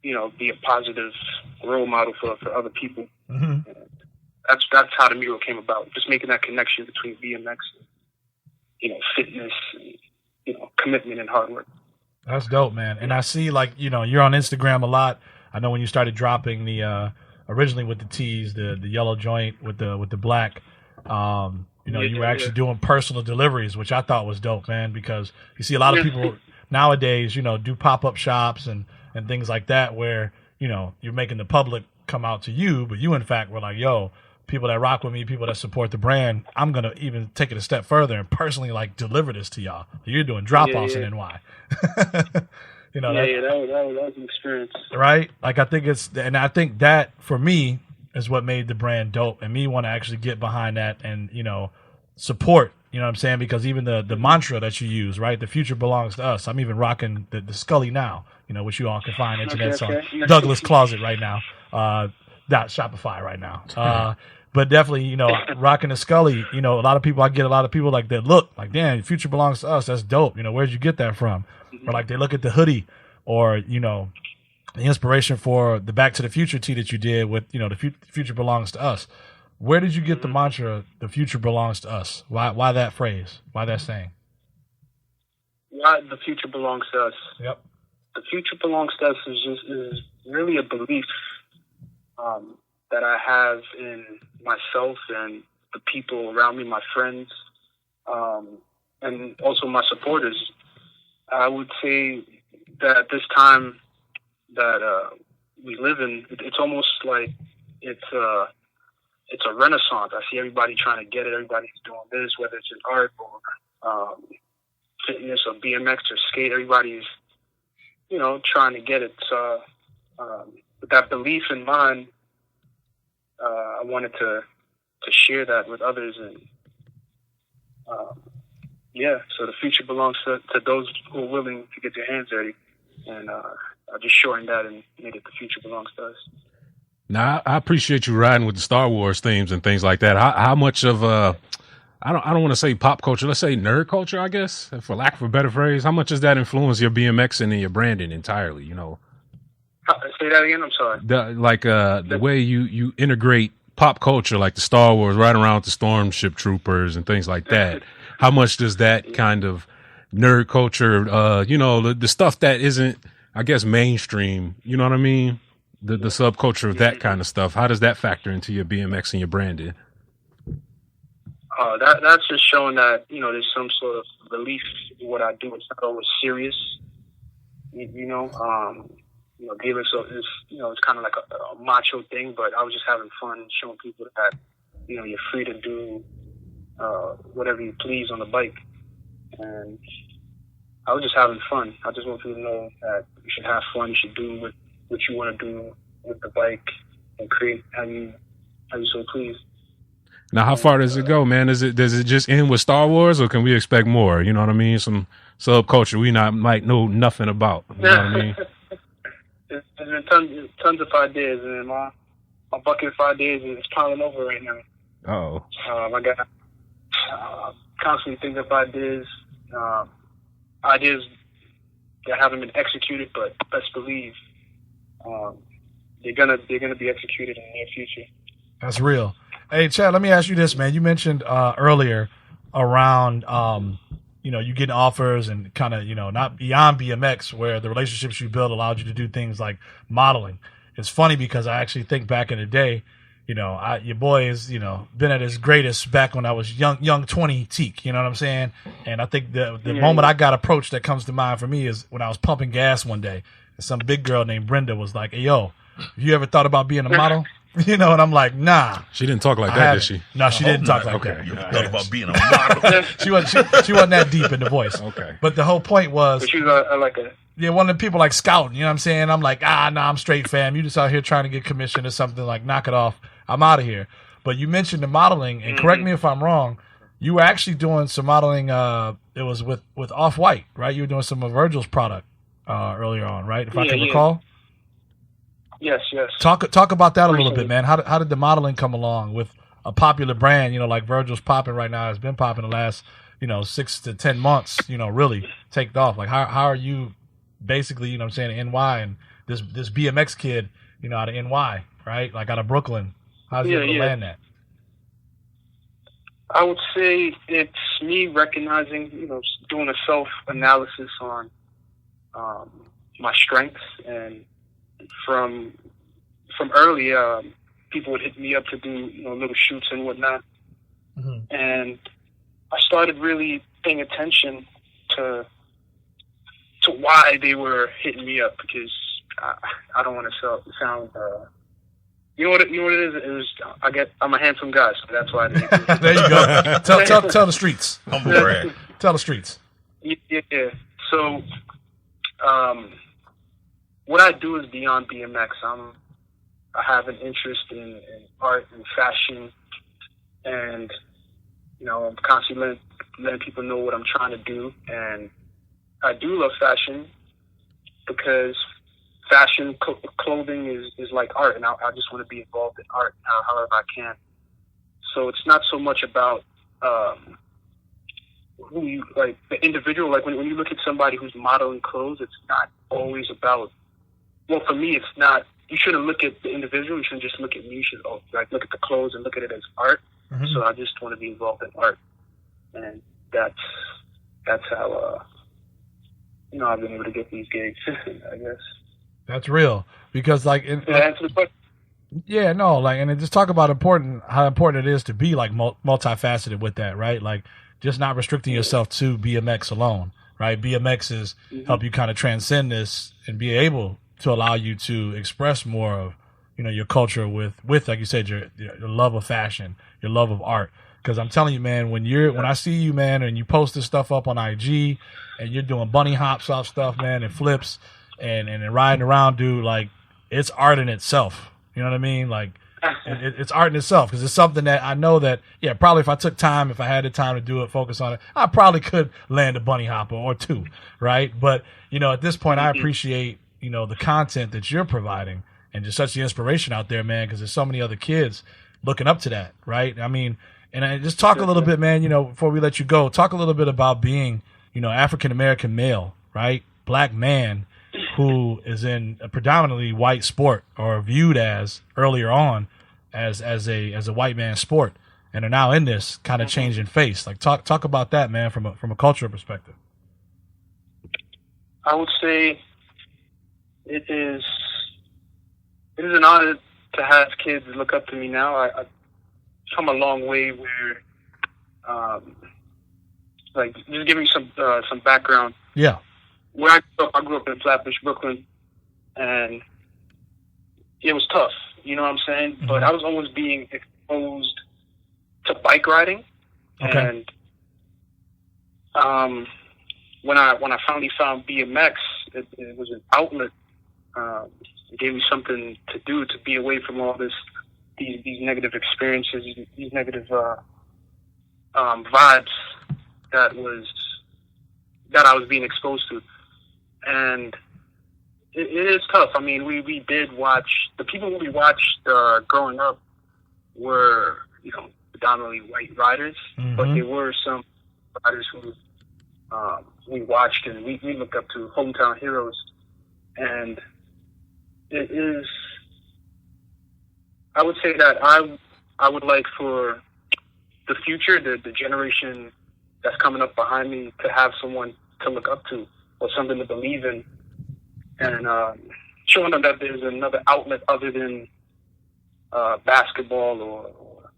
you know, be a positive role model for other people. Mm-hmm. That's how the mural came about. Just making that connection between BMX and, you know, fitness and, you know, commitment and hard work. That's dope, man. And I see, like, you know, you're on Instagram a lot. I know when you started dropping the originally with the tees, the yellow joint with the black, you know, you were actually doing personal deliveries, which I thought was dope, man, because you see a lot of people nowadays, you know, do pop-up shops and things like that where, you know, you're making the public come out to you, but you, in fact, were like, yo, people that rock with me, people that support the brand, I'm going to even take it a step further and personally, like, deliver this to y'all. You're doing drop-offs in NY. You know, that was an experience. Right? Like, I think that, for me, is what made the brand dope, and me want to actually get behind that and, you know, support, you know what I'm saying? Because even the mantra that you use, right? The future belongs to us. I'm even rocking the Scully now, you know, which you all can find internet on Douglas Closet right now, Shopify right now. But definitely, you know, rocking the Scully, you know, I get a lot of people like that look like, damn, the future belongs to us. That's dope. You know, where'd you get that from? Or like they look at the hoodie or, you know, the inspiration for the Back to the Future tee that you did with, you know, the future belongs to us. Where did you get the mantra, the future belongs to us? Why that phrase? Why that saying? Why the future belongs to us? Yep. The future belongs to us is really a belief that I have in myself and the people around me, my friends, and also my supporters. I would say that at this time that we live in, it's almost like it's a renaissance. I see everybody trying to get it. Everybody's doing this, whether it's in art or fitness or BMX or skate. Everybody's, you know, trying to get it. So with that belief in mind, I wanted to share that with others. And so the future belongs to those who are willing to get their hands dirty. And I just shortened that and made it the future belongs to us. Now, I appreciate you riding with the Star Wars themes and things like that. How much of I don't want to say pop culture, let's say nerd culture, I guess, for lack of a better phrase. How much does that influence your BMXing and your branding entirely? You know, say that again. I'm sorry. The way you integrate pop culture, like the Star Wars, right around with the Stormship Troopers and things like that. How much does that kind of nerd culture, you know, the stuff that isn't, I guess, mainstream, you know what I mean? The subculture of that kind of stuff. How does that factor into your BMX and your branding? That's just showing that, you know, there's some sort of belief in what I do. It's not always serious, you know. BMX is, you know, it's kind of like a macho thing, but I was just having fun showing people that, you know, you're free to do whatever you please on the bike. And I was just having fun. I just want people to know that you should have fun. You should do what you want to do with the bike and create how you so please. Now, how far does it go, man? Does it just end with Star Wars, or can we expect more? You know what I mean? Some subculture we might know nothing about. You know what I mean? There's been tons of ideas, and my bucket of ideas is piling over right now. Oh. I got constantly thinking of ideas that haven't been executed, but best believe they're gonna be executed in the near future. That's real. Hey, Chad, let me ask you this, man. You mentioned earlier around you know, you getting offers and kind of, you know, not beyond BMX, where the relationships you build allowed you to do things like modeling. It's funny because I actually think back in the day, you know, your boy is, you know, been at his greatest back when I was young 20 Teak, you know what I'm saying? And I think the moment I got approached that comes to mind for me is when I was pumping gas one day. And some big girl named Brenda was like, hey, yo, have you ever thought about being a model? You know, and I'm like, nah. She didn't talk like that, did she? No, she didn't talk like okay. that. You thought about being a model. She wasn't that deep in the voice. Okay. But the whole point was, But she was like a. yeah, one of the people like scouting. You know what I'm saying? I'm like, nah, I'm straight, fam. You just out here trying to get commission or something. Like, knock it off. I'm out of here. But you mentioned the modeling, and correct me if I'm wrong. You were actually doing some modeling. It was with Off-White, right? You were doing some of Virgil's product earlier on, right? If I can recall. Yes. Talk about that a little bit, man. How did the modeling come along with a popular brand? You know, like Virgil's popping right now. Has been popping the last 6 to 10 months. Really take off. Like how are you basically? You know, what I'm saying NY and this BMX kid, out of NY, right? Like out of Brooklyn. How's he able to land that? I would say it's me recognizing, doing a self-analysis on my strengths, and from early, people would hit me up to do little shoots and whatnot, and I started really paying attention to why they were hitting me up, because I don't want to sound. You know what it is? It was I'm a handsome guy, so that's why. There you go. Tell the streets. Tell the streets. Yeah. So, what I do is beyond BMX. I have an interest in art and fashion, and I'm constantly letting people know what I'm trying to do. And I do love fashion because fashion, clothing is like art, and I just want to be involved in art however I can. So it's not so much about who you like, the individual. Like when you look at somebody who's modeling clothes, it's not always about. Well, for me, it's not. You shouldn't look at the individual. You shouldn't just look at me. You should look at the clothes and look at it as art. Mm-hmm. So I just want to be involved in art, and that's how I've been able to get these gigs. I guess. That's real, because and just talk about how important it is to be like multifaceted with that, right? Like just not restricting yourself to BMX alone, right? BMX is help you kind of transcend this and be able to allow you to express more of your culture with like you said, your love of fashion, your love of art. Because I'm telling you, man, when I see you, man, and you post this stuff up on IG and you're doing bunny hops off stuff, man, and flips. And riding around, dude, like it's art in itself. You know what I mean? Like it's art in itself, because it's something that I know that probably if I had the time to do it, focus on it, I probably could land a bunny hopper or two, right? But at this point, I appreciate the content that you're providing and just such the inspiration out there, man, because there's so many other kids looking up to that, right? I mean, and I just talk a little bit, man. Before we let you go, talk a little bit about being African American male, right? Black man, who is in a predominantly white sport, or viewed as earlier on as a white man sport, and are now in this kind of changing face. Like talk about that, man, from a cultural perspective. I would say it is an honor to have kids look up to me now. I've come a long way where, just giving some background. Yeah. Where I grew up in Flatbush, Brooklyn, and it was tough, you know what I'm saying? Mm-hmm. But I was always being exposed to bike riding, and when I finally found BMX, it was an outlet. It gave me something to do, to be away from all these negative experiences, these negative vibes that I was being exposed to. And it is tough. I mean, we did watch, the people we watched growing up were, predominantly white riders, but there were some riders who we watched and we looked up to, hometown heroes. And it is, I would say that I would like for the future, the generation that's coming up behind me, to have someone to look up to, or something to believe in, and showing them that there's another outlet other than basketball or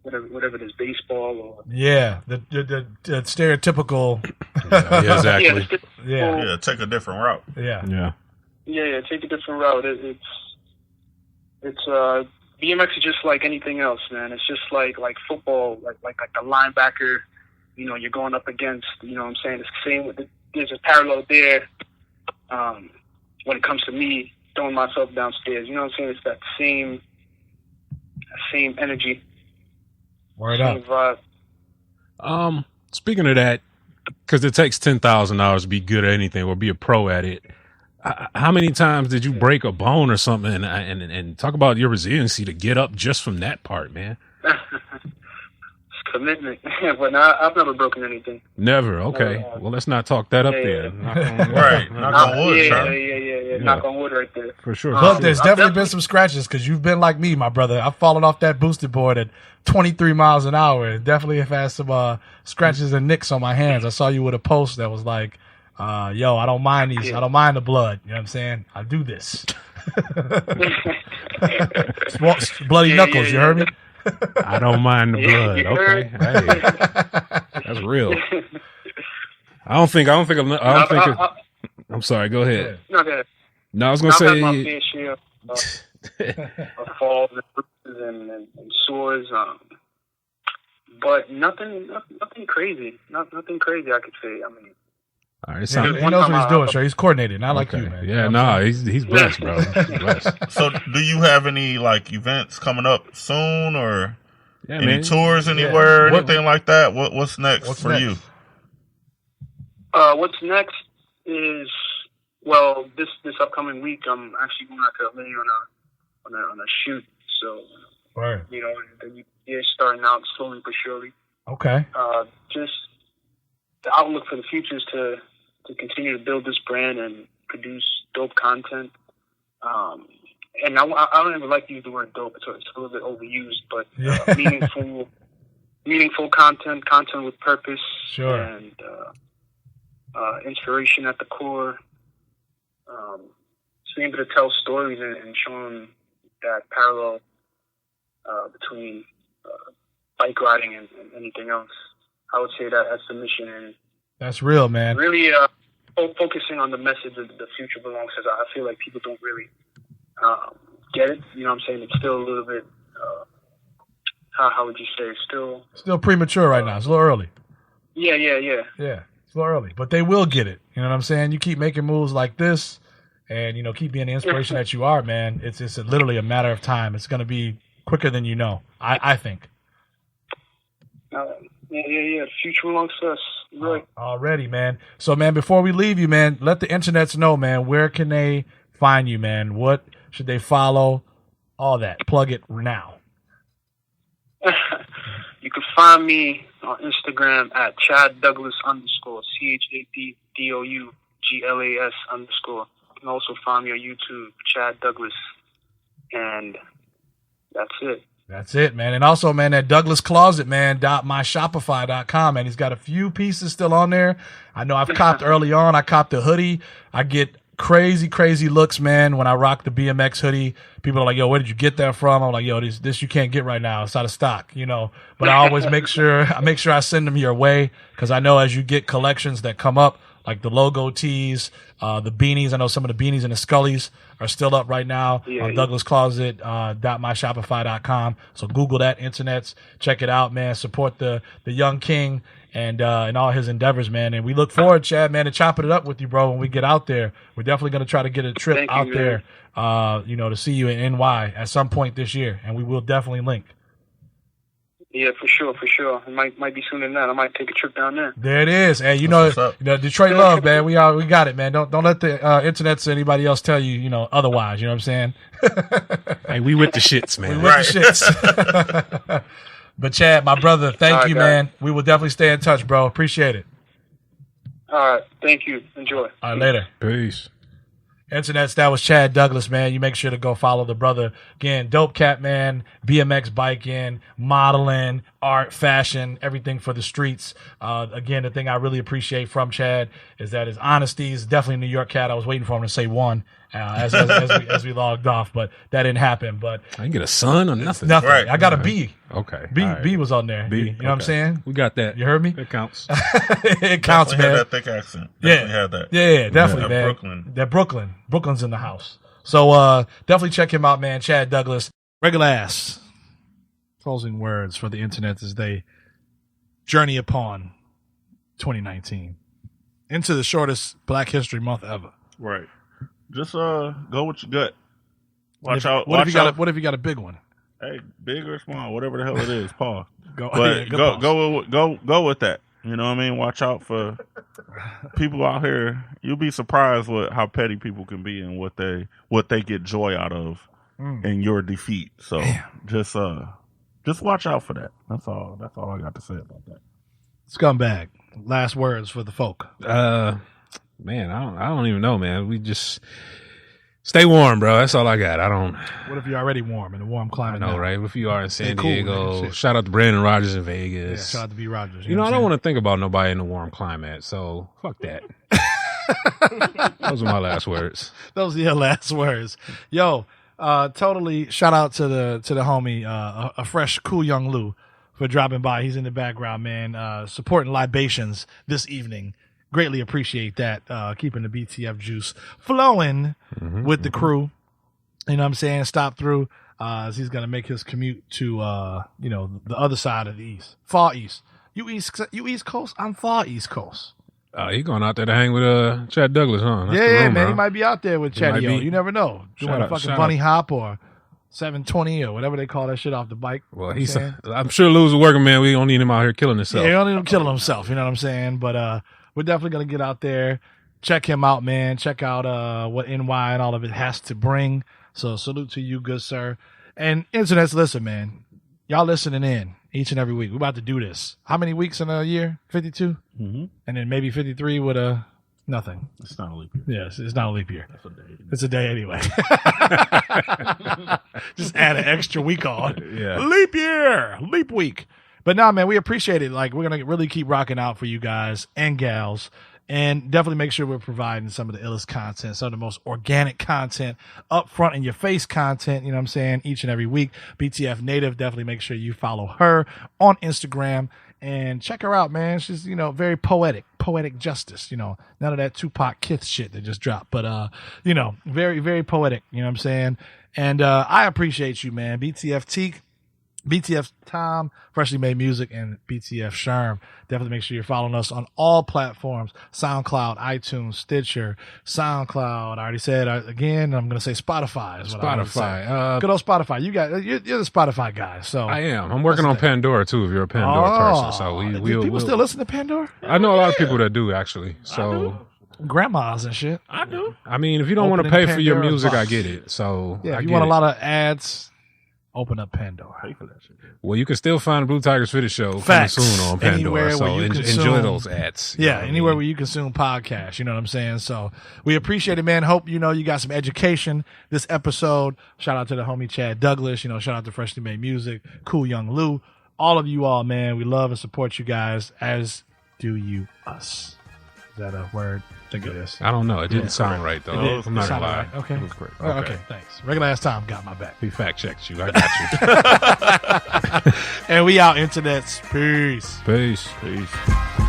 whatever it is, baseball or the stereotypical. Yeah, exactly. Yeah, take a different route. Yeah, take a different route. It's BMX is just like anything else, man. It's just like football, like the linebacker. You know, you're going up against. You know what I'm saying? It's the same with there's a parallel there. When it comes to me throwing myself downstairs, you know what I'm saying? It's that same energy. Word same up. Vibe. Speaking of that, because it takes 10,000 hours to be good at anything or be a pro at it. How many times did you break a bone or something? And talk about your resiliency to get up just from that part, man. It's commitment, but I've never broken anything. Never. Okay. Well, let's not talk that up there. Right. Knock on wood. Yeah. Knock on wood right there. For sure. But there's definitely been some scratches because you've been like me, my brother. I've fallen off that boosted board at 23 miles an hour. And definitely have had some scratches and nicks on my hands. I saw you with a post that was like, yo, I don't mind these. I don't mind the blood. You know what I'm saying? I do this. Bloody knuckles. You heard me? I don't mind the blood. Okay. Hey, that's real. I'm sorry. Go ahead. No, I was going to say. I've had my fair share of falls and bruises and sores. But nothing crazy. Nothing crazy, I could say. I mean, all right, he knows what he's doing, sure. He's coordinated, not like you, man. Yeah, he's blessed, bro. He's blessed. So, do you have any like events coming up soon, or any tours anywhere, anything like that? What's next for you? What's next is this upcoming week I'm actually going out to LA on a shoot. So, right. You know, the year's starting out slowly but surely. Okay. Just the outlook for the future is to continue to build this brand and produce dope content. And I don't even like to use the word dope. It's a little bit overused, but meaningful content with purpose, sure, and inspiration at the core. So able to tell stories and show them that parallel between bike riding and anything else. I would say that's the mission, and that's real, man. Really focusing on the message of the future belongs, because I feel like people don't really get it. You know what I'm saying? It's still a little bit, how would you say? Still premature right now. It's a little early. Yeah. Yeah, it's a little early. But they will get it. You know what I'm saying? You keep making moves like this and, you know, keep being the inspiration that you are, man. It's literally a matter of time. It's going to be quicker than you know, I think. Yeah. Future belongs to us. Right. Already, man. So, man, before we leave you, man, let the internets know, man, where can they find you, man? What should they follow? All that. Plug it now. You can find me on Instagram at Chad Douglas _ ChadDouglas _ You can also find me on YouTube, Chad Douglas. And that's it. That's it, man. And also, man, that Douglas Closet, man, .myshopify.com, man. He's got a few pieces still on there. I know I've copped early on. I copped a hoodie. I get crazy looks, man, when I rock the BMX hoodie. People are like, yo, where did you get that from? I'm like, yo, this you can't get right now. It's out of stock, you know. But I always make sure I send them your way, because I know as you get collections that come up, like the logo tees, the beanies. I know some of the beanies and the Scullies are still up right now on Douglas Closet, .myshopify.com. So Google that, internets, check it out, man. Support the young king and all his endeavors, man. And we look forward, Chad, man, to chopping it up with you, bro, when we get out there. We're definitely going to try to get a trip out there, you know, to see you in NY at some point this year. And we will definitely link. Yeah, for sure. It might be sooner than that. I might take a trip down there. There it is. Hey, you know, Detroit love, man. We got it, man. Don't let the internets or anybody else tell you, you know, otherwise. You know what I'm saying? Hey, we with the shits, man. We with the shits. But Chad, my brother, thank you, man. We will definitely stay in touch, bro. Appreciate it. All right. Thank you. Enjoy. All right, later. Peace. Internets, that was Chad Douglas, man. You make sure to go follow the brother. Again, dope cat, man. BMX biking, modeling, art, fashion, everything for the streets. Again, the thing I really appreciate from Chad is that his honesty is definitely a New York cat. I was waiting for him to say one as we logged off, but that didn't happen. But I didn't get a son or nothing. Nothing. Right. I got a B. Okay. B was on there. B. You know what I'm saying? We got that. You heard me? It counts. It counts, Definitely man. had that thick accent. Definitely had that. Yeah, definitely, man. Brooklyn's Brooklyn's in the house. So definitely check him out, man. Chad Douglas. Regular ass. Closing words for the internet as they journey upon 2019 into the shortest Black History Month ever. Right. Just go with your gut. Watch out. What if you got a big one? Hey, big or small, whatever the hell it is, Paul. Go with that. You know what I mean? Watch out for people out here. You'll be surprised with how petty people can be and what they get joy out of in your defeat. So just watch out for that. That's all I got to say about that. Scumbag. Last words for the folk. Man, I don't even know, man. We just stay warm, bro. That's all I got. What if you're already warm in a warm climate? I know, right? What if you are in San cool, Diego? man. Shout out to Brandon Rogers in Vegas. Yeah, shout out to B. Rogers. You know, I don't want to think about nobody in a warm climate, so fuck that. Those are my last words. Those are your last words. Yo, totally shout out to the homie, a fresh, cool young Lou for dropping by. He's in the background, man, supporting libations this evening. Greatly appreciate that. Keeping the BTF juice flowing with the crew. You know what I'm saying? Stop through as he's going to make his commute to, the other side of the East. Far East. You East Coast? I'm far East Coast. He going out there to hang with Chad Douglas, huh? That's yeah, man. He might be out there with Chatty-O. You never know. Doing a fucking bunny hop or 720 or whatever they call that shit off the bike. Well, I'm sure Lou's a working man. We don't need him out here killing himself. Yeah, we don't need him killing himself. You know what I'm saying? But we're definitely going to get out there, check him out, man. Check out what NY and all of it has to bring. So salute to you, good sir. And internets, listen, man. Y'all listening in each and every week. We're about to do this. How many weeks in a year? 52? Mm-hmm. And then maybe 53 with nothing. It's not a leap year. Yes, it's not a leap year. That's a day. It's a day anyway. Just add an extra week on. Yeah. Leap year. Leap week. But no, man, we appreciate it. Like, we're going to really keep rocking out for you guys and gals. And definitely make sure we're providing some of the illest content, some of the most organic content, up front in your face content, you know what I'm saying, each and every week. BTF Native, definitely make sure you follow her on Instagram and check her out, man. She's, very poetic justice, none of that Tupac Kith shit that just dropped, but, very, very poetic, you know what I'm saying? And I appreciate you, man. BTF Teak, BTF Tom, Freshly Made Music, and BTF Sherm. Definitely make sure you're following us on all platforms: SoundCloud, iTunes, Stitcher, SoundCloud. I already said again. I'm going to say Spotify. Spotify. Good old Spotify. You're the Spotify guy. So I am. I'm working on Pandora too. If you're a Pandora person, so people still listen to Pandora. I know a lot of people that do actually. So. Grandmas and shit. I do. I mean, if you don't want to pay for your music, I get it. So yeah, if you want a lot of ads, open up Pandora. Pay for that shit. Well, you can still find the Blue Tigers Fitted Show coming soon on Pandora. So enjoy those ads. Yeah, anywhere where you consume podcasts. You know what I'm saying? So we appreciate it, man. Hope you got some education this episode. Shout out to the homie Chad Douglas. Shout out to Freshly Made Music, Cool Young Lou. All of you all, man. We love and support you guys, as do you us. Is that a word? I think it is. I don't know. It didn't sound right, though. I'm not going to lie. Right. Okay. It was great. Okay, thanks. Regular ass time got my back. He fact checked you. I got you. And we out, internets. Peace. Peace. Peace.